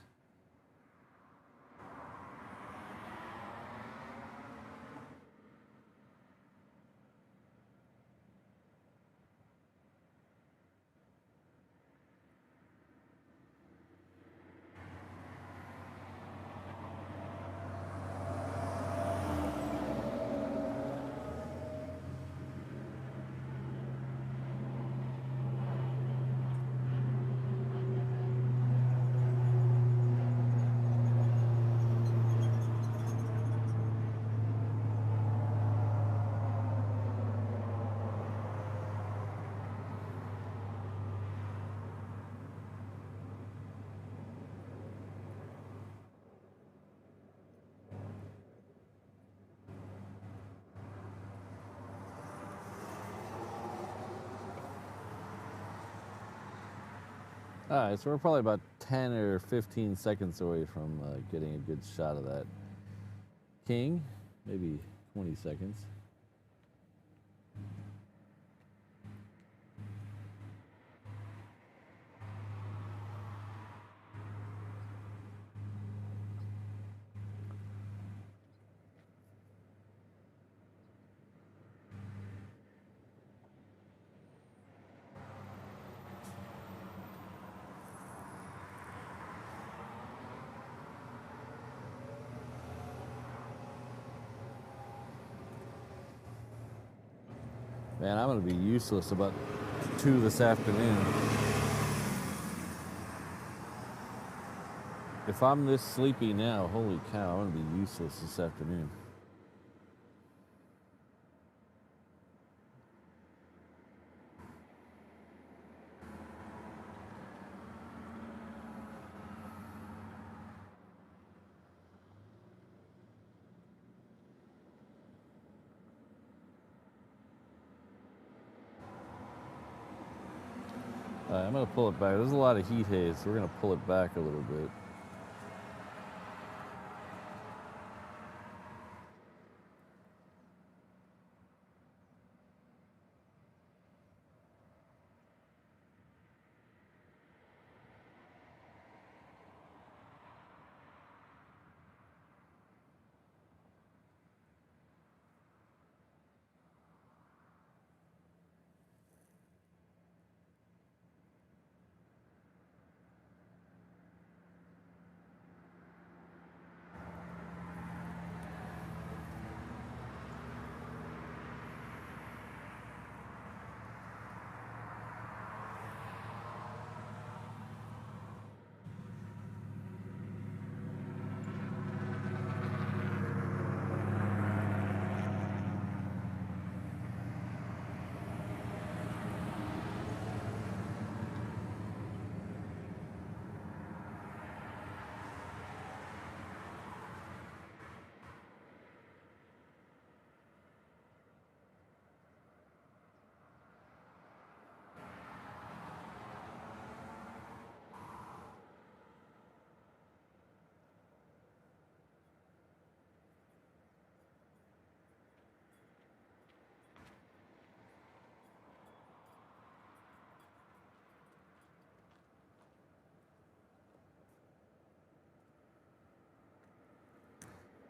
All right, so we're probably about 10 or 15 seconds away from getting a good shot of that king, maybe 20 seconds. Man, I'm going to be useless about 2 this afternoon. If I'm this sleepy now, holy cow, I'm going to be useless this afternoon. I'm going to pull it back. There's a lot of heat haze, so we're going to pull it back a little bit.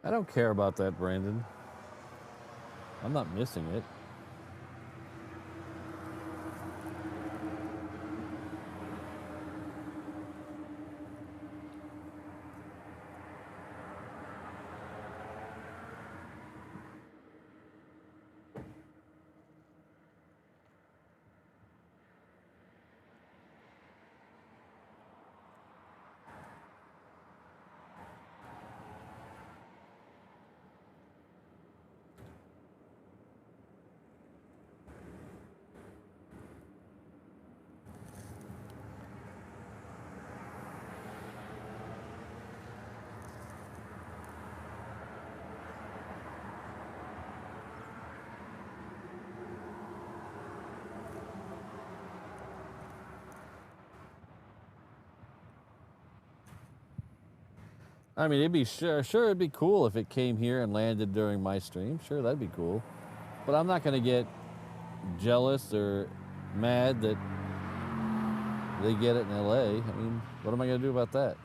I don't care about that, Brandon. I'm not missing it. I mean, it'd be sure it'd be cool if it came here and landed during my stream. Sure, that'd be cool. But I'm not going to get jealous or mad that they get it in LA. I mean, what am I going to do about that?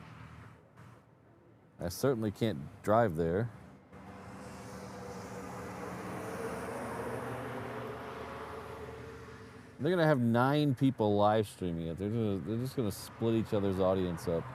I certainly can't drive there. They're going to have 9 people live streaming it. They're just going to split each other's audience up.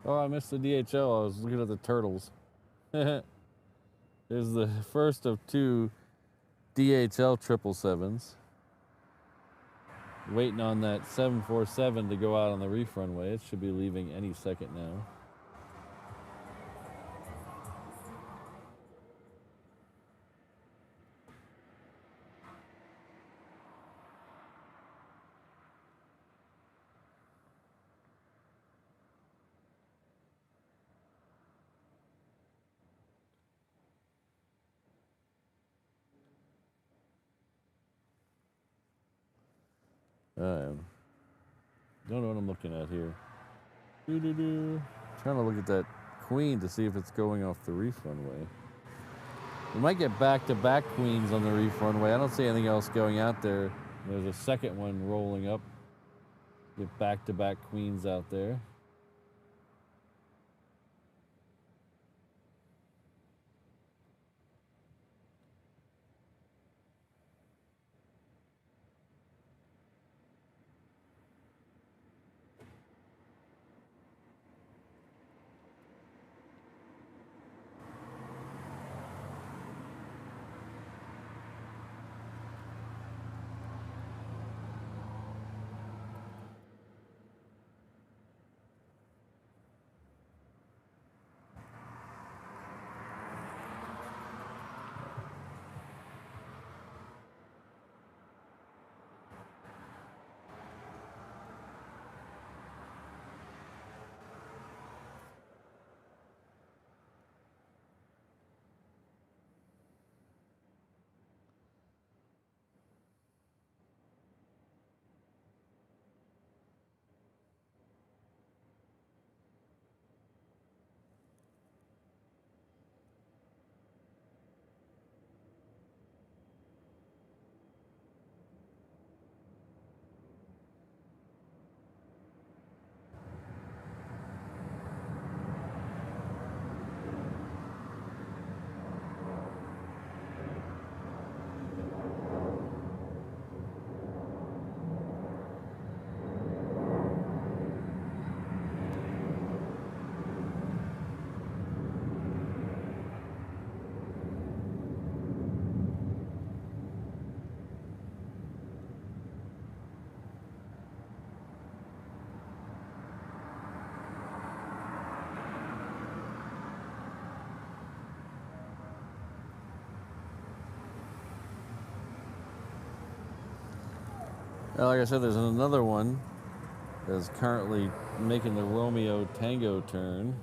Oh, I missed the DHL. I was looking at the turtles. There's the first of 2 DHL 777s. Waiting on that 747 to go out on the reef runway. It should be leaving any second now. Don't know what I'm looking at here. Trying to look at that Queen to see if it's going off the reef runway. We might get back-to-back Queens on the reef runway. I don't see anything else going out there. There's a second one rolling up. Get back-to-back Queens out there. Like I said, there's another one that's currently making the Romeo Tango turn.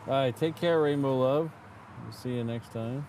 All right, take care, Rainbow Love. We'll see you next time.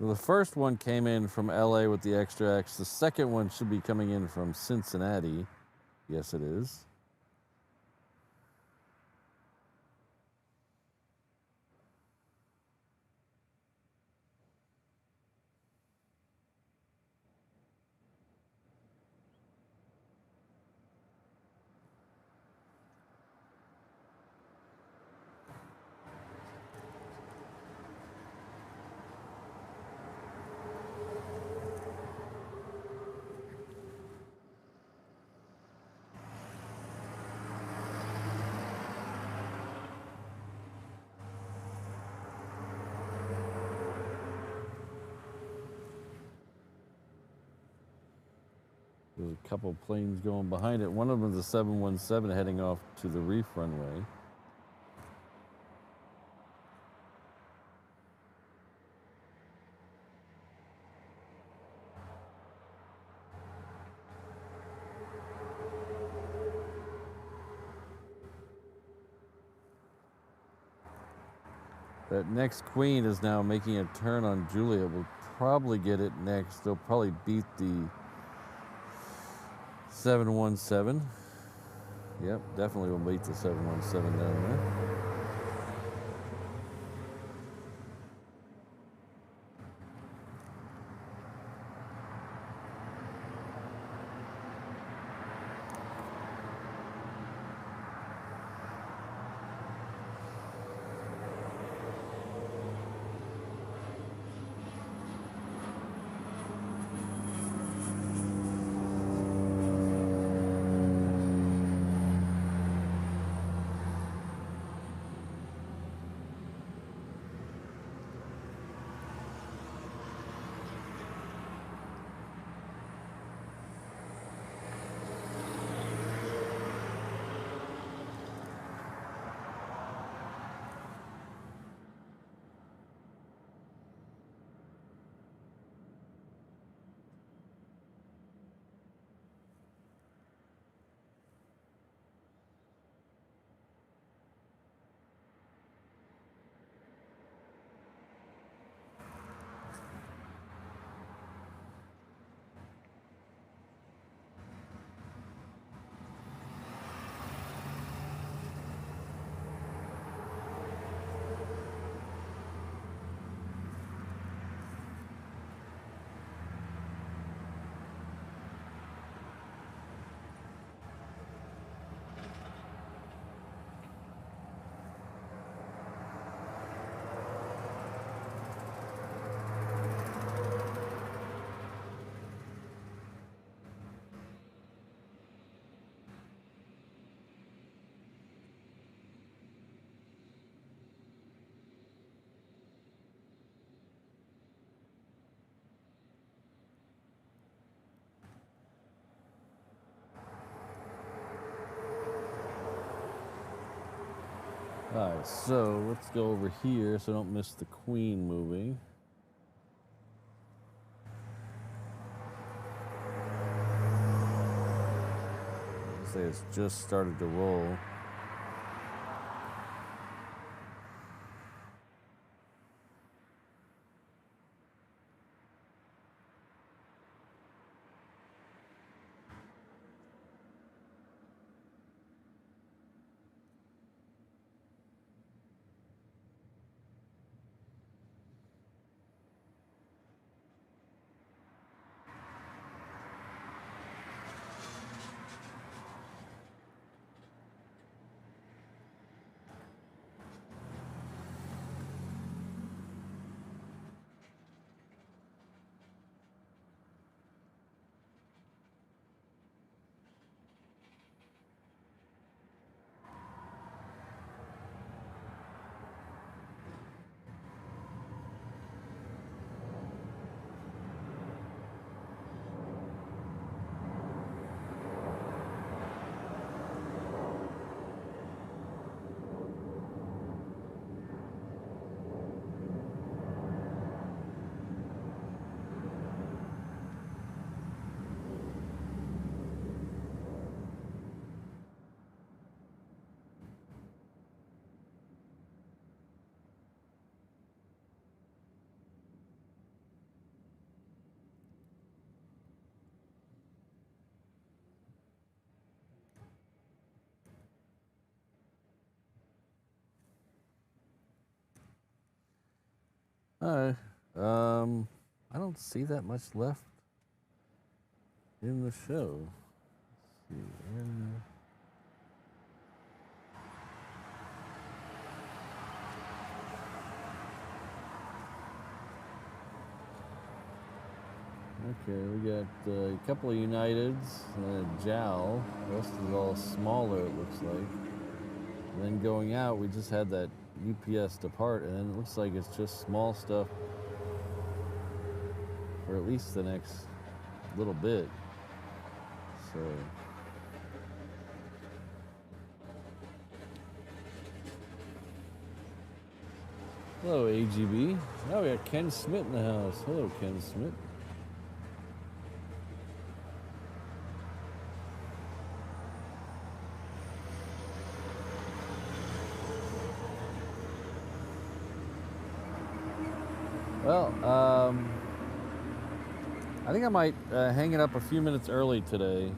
Well, the first one came in from LA with the Extra X. The second one should be coming in from Cincinnati. Yes, it is. There's a couple planes going behind it. One of them is a 717 heading off to the reef runway. That next Queen is now making a turn on Juliet. We'll probably get it next. They'll probably beat the 717. Yep, definitely will beat the 717 down there. All right, so let's go over here so I don't miss the Queen moving. Say it's just started to roll. All right. I don't see that much left in the show. Let's see. Okay, we got a couple of Uniteds and a JAL. The rest is all smaller, it looks like. And then going out, we just had that UPS depart, and then it looks like it's just small stuff for at least the next little bit. So hello, AGB. Oh, we got Ken Smith in the house. Hello, Ken Smith. Well, I think I might hang it up a few minutes early today.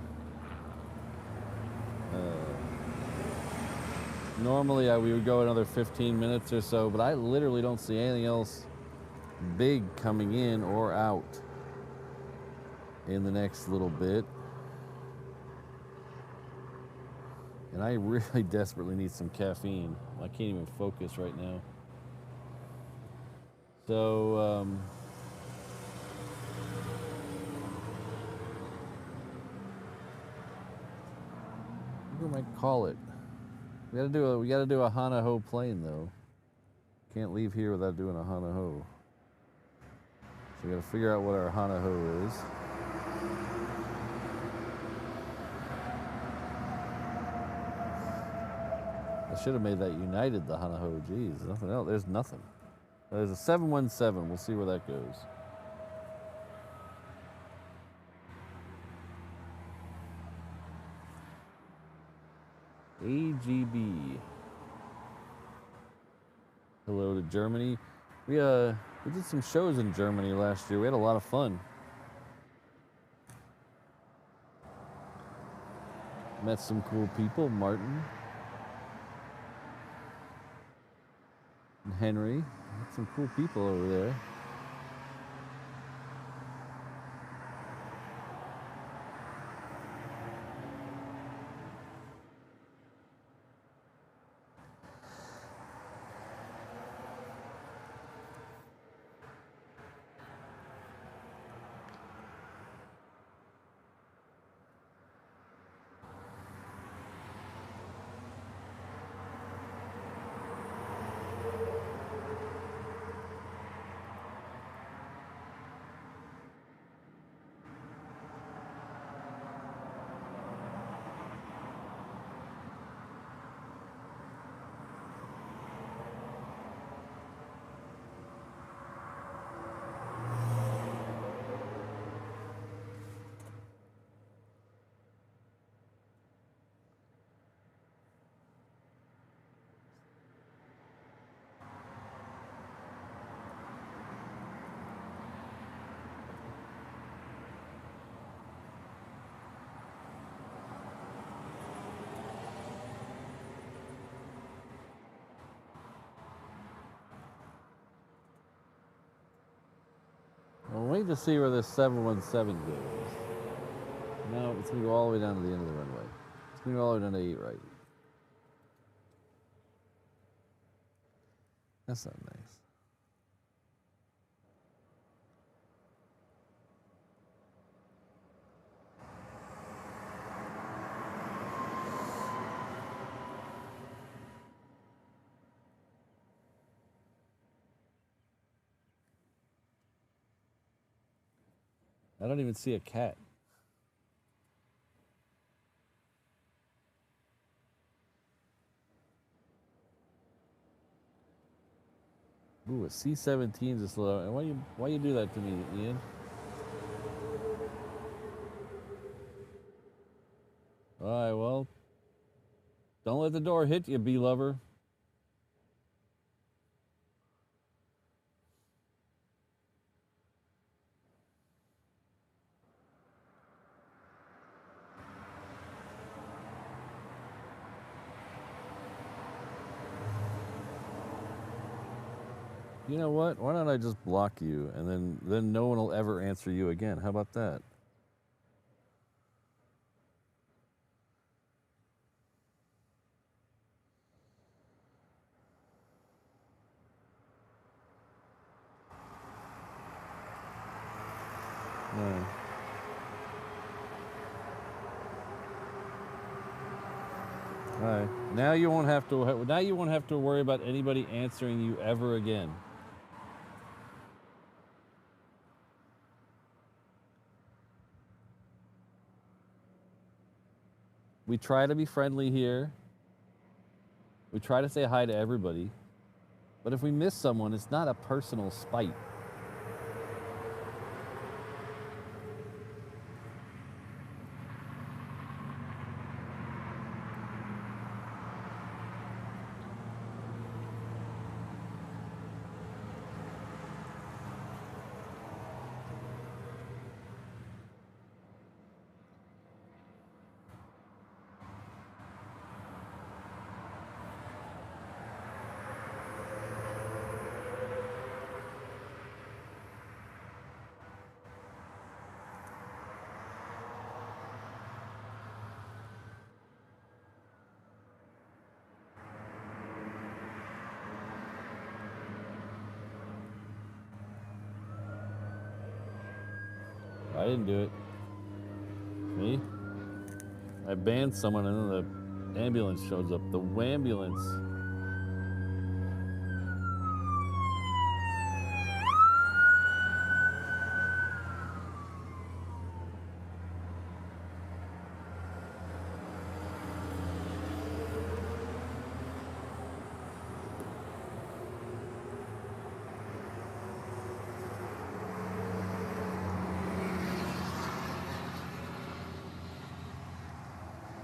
Normally we would go another 15 minutes or so, but I literally don't see anything else big coming in or out in the next little bit. And I really desperately need some caffeine. I can't even focus right now. So, what do I call it? We gotta do a Honolulu plane though. Can't leave here without doing a Honolulu. So we gotta figure out what our Honolulu is. I should have made that United the Honolulu. Jeez, nothing else. There's nothing. There's a 717. We'll see where that goes. AGB. Hello to Germany. We did some shows in Germany last year. We had a lot of fun. Met some cool people, Martin and Henry. Met some cool people over there. I'll wait to see where this 717 goes. No, it's going to go all the way down to the end of the runway. It's going to go all the way down to 8 right. That's not nice. I don't even see a cat. Ooh, a C-17 is slow. Why you do that to me, Ian? All right, well, don't let the door hit you, B-lover. You know what? Why don't I just block you, and then no one will ever answer you again? How about that? No. All right. Now you won't have to. Now you won't have to worry about anybody answering you ever again. We try to be friendly here. We try to say hi to everybody. But if we miss someone, it's not a personal spite. I didn't do it. Me? I banned someone and then the ambulance shows up. The wambulance.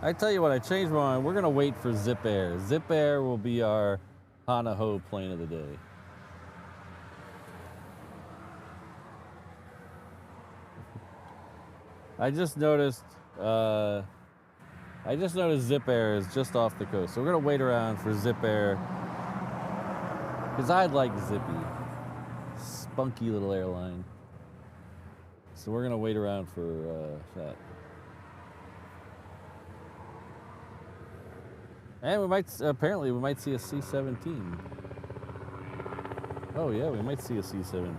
I tell you what, I changed my mind. We're gonna wait for Zip Air. Zip Air will be our Honolulu plane of the day. I just noticed Zip Air is just off the coast. So we're gonna wait around for Zip Air. Because I like Zippy. Spunky little airline. So we're gonna wait around for that. And we might see a C-17. Oh yeah, we might see a C-17.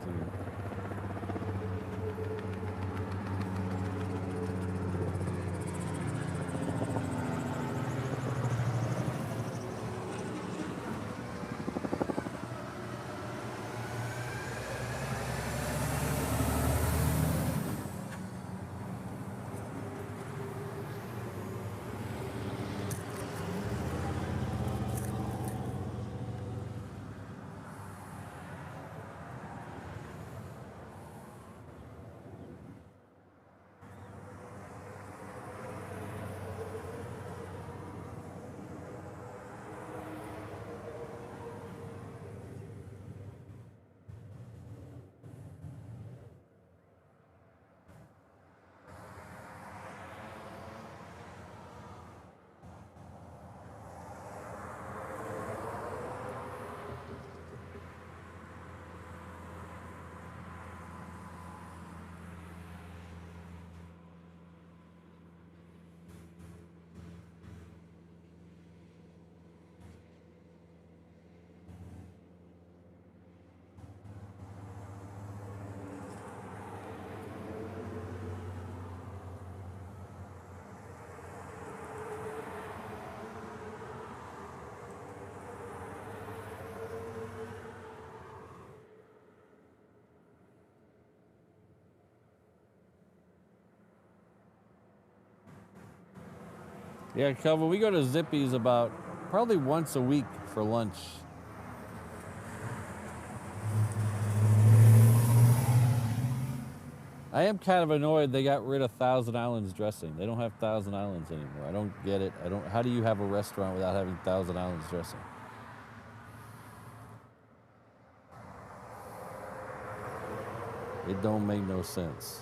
Yeah, Kelvin, we go to Zippy's about probably once a week for lunch. I am kind of annoyed they got rid of Thousand Islands dressing. They don't have Thousand Islands anymore. I don't get it. How do you have a restaurant without having Thousand Islands dressing? It don't make no sense.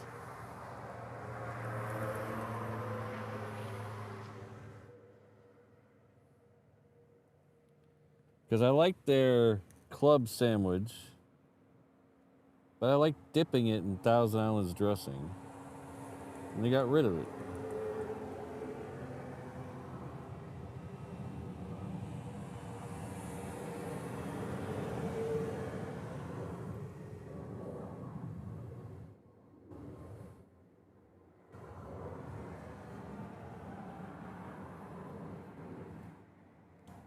Because I like their club sandwich. But I like dipping it in Thousand Islands dressing. And they got rid of it.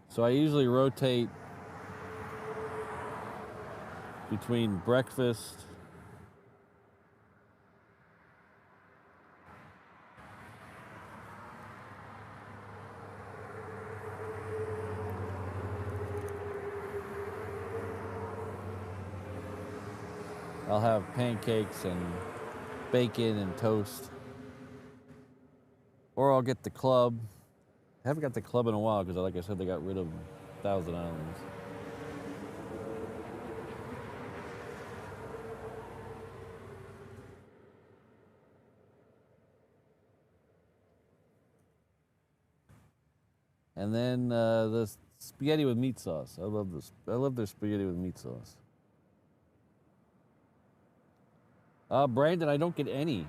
So I usually rotate between breakfast I'll have pancakes and bacon and toast. Or I'll get the club. I haven't got the club in a while because, like I said, they got rid of Thousand Islands. And then the spaghetti with meat sauce. I love this. I love their spaghetti with meat sauce. Brandon, I don't get any.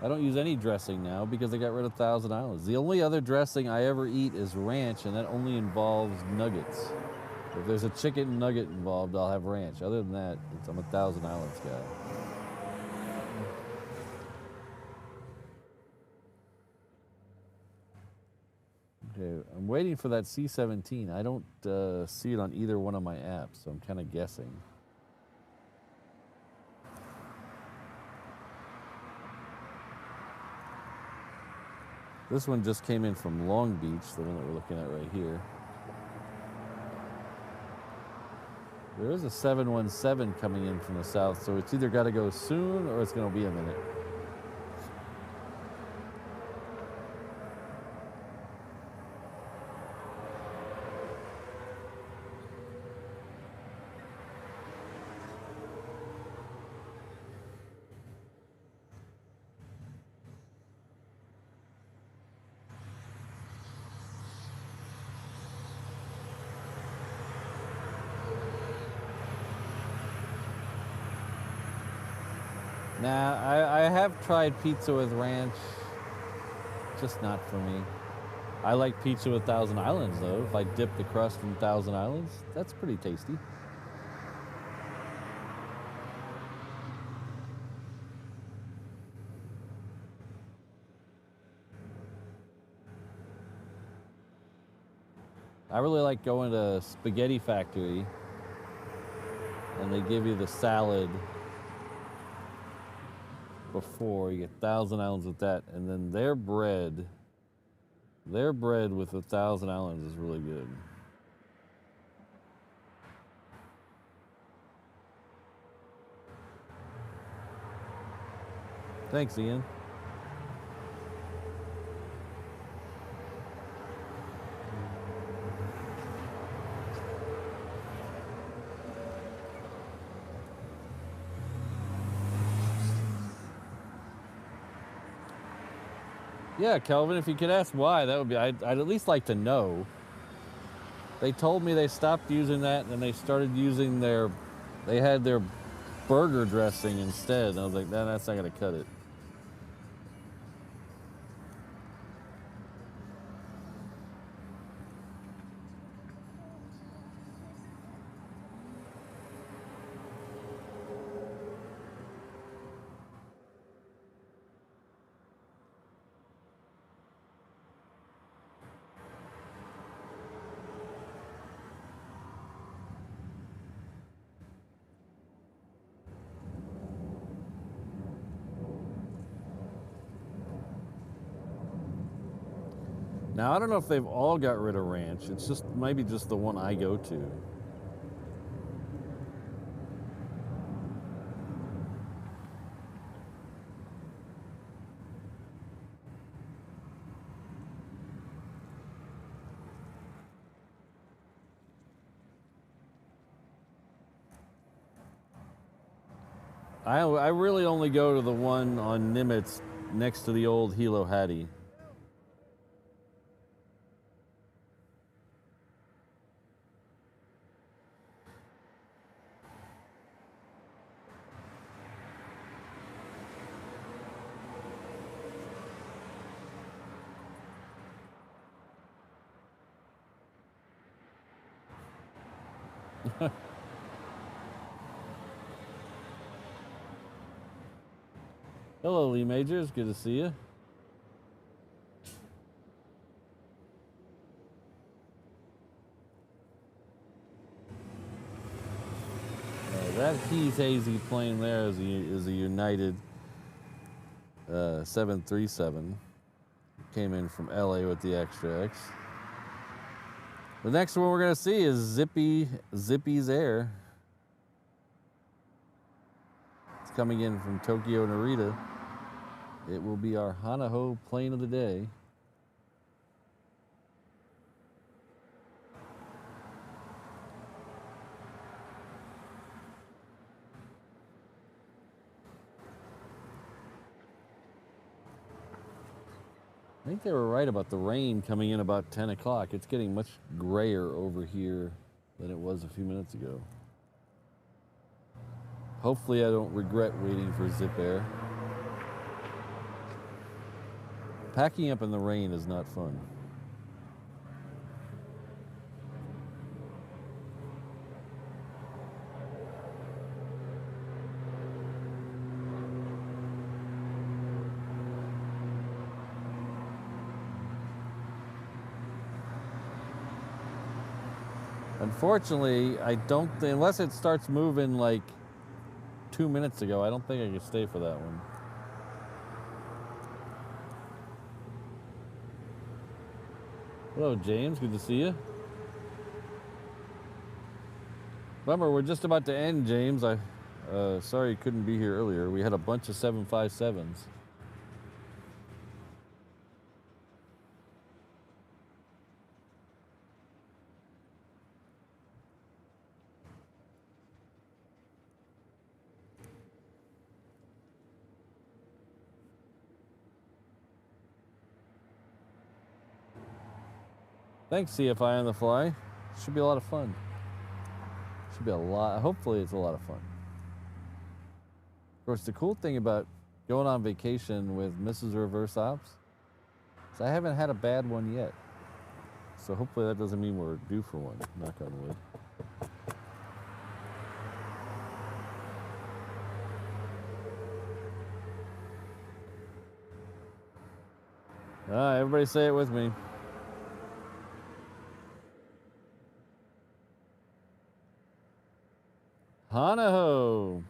I don't use any dressing now because they got rid of Thousand Islands. The only other dressing I ever eat is ranch, and that only involves nuggets. If there's a chicken nugget involved, I'll have ranch. Other than that, I'm a Thousand Islands guy. Okay, I'm waiting for that C-17. I don't see it on either one of my apps, so I'm kind of guessing. This one just came in from Long Beach, the one that we're looking at right here. There is a 717 coming in from the south, so it's either got to go soon or it's going to be a minute. Nah, I have tried pizza with ranch, just not for me. I like pizza with Thousand Islands though. If I dip the crust in Thousand Islands, that's pretty tasty. I really like going to Spaghetti Factory and they give you the salad before. You get Thousand Islands with that, and then their bread with the Thousand Islands is really good. Thanks, Ian. Yeah, Kelvin, if you could ask why, that would be, I'd at least like to know. They told me they stopped using that and they started using they had their burger dressing instead. And I was like, nah, that's not gonna cut it. Now, I don't know if they've all got rid of ranch. It's just maybe just the one I go to. I really only go to the one on Nimitz next to the old Hilo Hattie. Hello, Lee Majors. Good to see you. That Heath Hazy plane there is a United 737. Came in from LA with the extra X. The next one we're gonna see is Zippy's Air. It's coming in from Tokyo Narita. It will be our Hanaho plane of the day. I think they were right about the rain coming in about 10 o'clock. It's getting much grayer over here than it was a few minutes ago. Hopefully I don't regret waiting for Zip Air. Packing up in the rain is not fun. Unfortunately, I don't think, unless it starts moving like 2 minutes ago, I don't think I can stay for that one. Hello, James. Good to see you. Bummer, we're just about to end, James. Sorry you couldn't be here earlier. We had a bunch of 757s. Thanks, CFI on the fly. Should be a lot of fun. Should be a lot. Hopefully, it's a lot of fun. Of course, the cool thing about going on vacation with Mrs. Reverse Ops is I haven't had a bad one yet. So hopefully that doesn't mean we're due for one. Knock on wood. Everybody say it with me. Hanaho.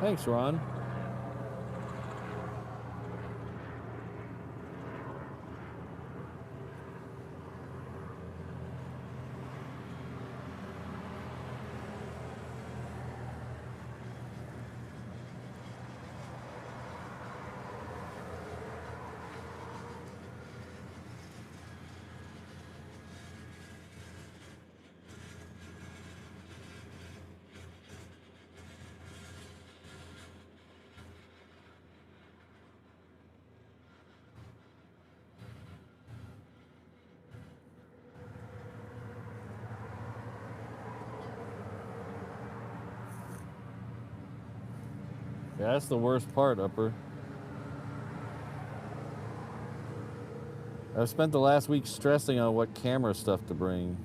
Thanks, Ron. Yeah, that's the worst part, Upper. I've spent the last week stressing on what camera stuff to bring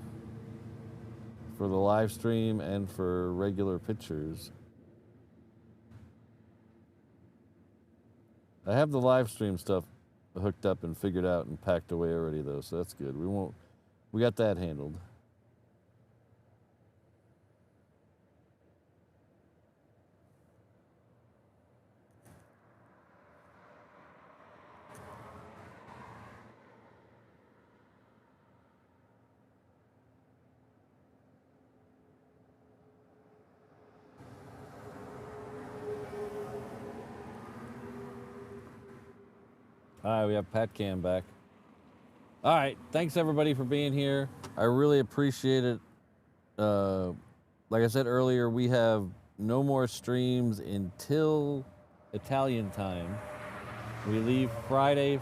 for the live stream and for regular pictures. I have the live stream stuff hooked up and figured out and packed away already, though, so that's good. We got that handled. All right, we have Pat Cam back. All right, thanks everybody for being here. I really appreciate it. Like I said earlier, we have no more streams until Italian time. We leave Friday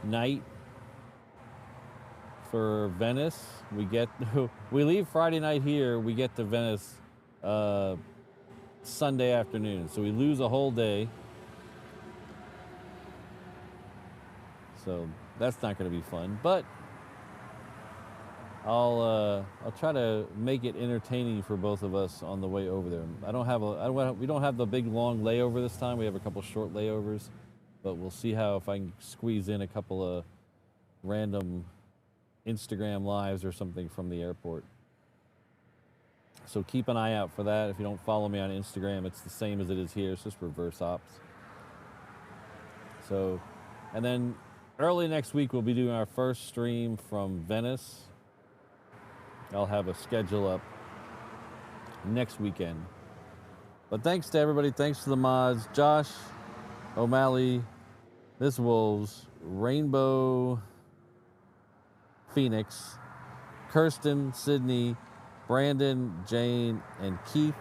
night for Venice. We leave Friday night here. We get to Venice Sunday afternoon. So we lose a whole day. So that's not going to be fun, but I'll try to make it entertaining for both of us on the way over there. We don't have the big long layover this time. We have a couple short layovers, but we'll see if I can squeeze in a couple of random Instagram lives or something from the airport. So keep an eye out for that. If you don't follow me on Instagram, it's the same as it is here. It's just reverse ops. So, and then early next week, we'll be doing our first stream from Venice. I'll have a schedule up next weekend. But thanks to everybody. Thanks to the mods. Josh, O'Malley, Miss Wolves, Rainbow, Phoenix, Kirsten, Sydney, Brandon, Jane, and Keith.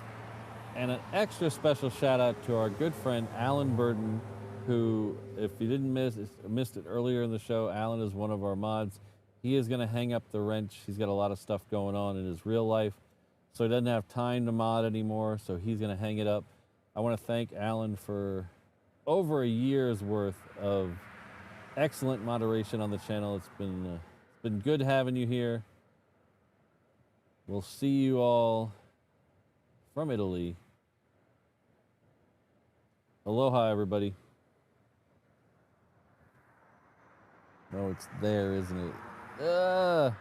And an extra special shout out to our good friend, Alan Burton, who, if you didn't missed it earlier in the show, Alan is one of our mods. He is going to hang up the wrench. He's got a lot of stuff going on in his real life, so he doesn't have time to mod anymore, so he's going to hang it up. I want to thank Alan for over a year's worth of excellent moderation on the channel. It's been good having you here. We'll see you all from Italy. Aloha, everybody. No, it's there, isn't it? It's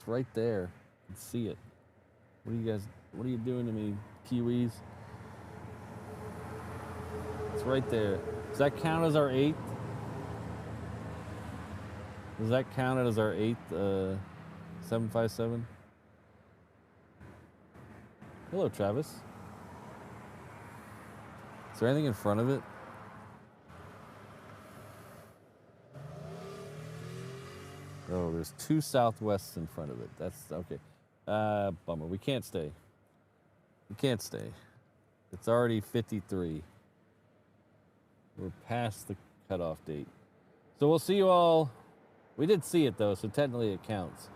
right there. You can see it. What are you doing to me, Kiwis? It's right there. Does that count as our 8th? Does that count as our 8th 757? Hello, Travis. Is there anything in front of it? Oh, there's 2 Southwests in front of it. That's okay. Bummer. We can't stay. We can't stay. It's already 53. We're past the cutoff date. So we'll see you all. We did see it though, so technically it counts.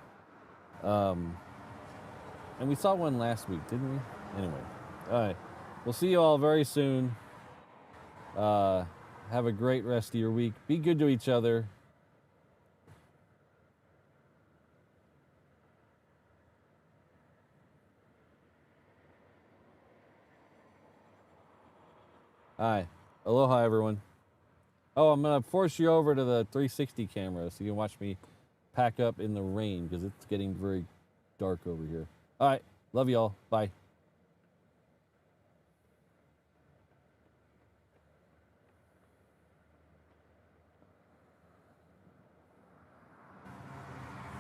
And we saw one last week, didn't we? Anyway. All right. We'll see you all very soon. Have a great rest of your week. Be good to each other. Hi. Aloha, everyone. Oh, I'm going to force you over to the 360 camera so you can watch me pack up in the rain because it's getting very dark over here. All right. Love you all. Bye.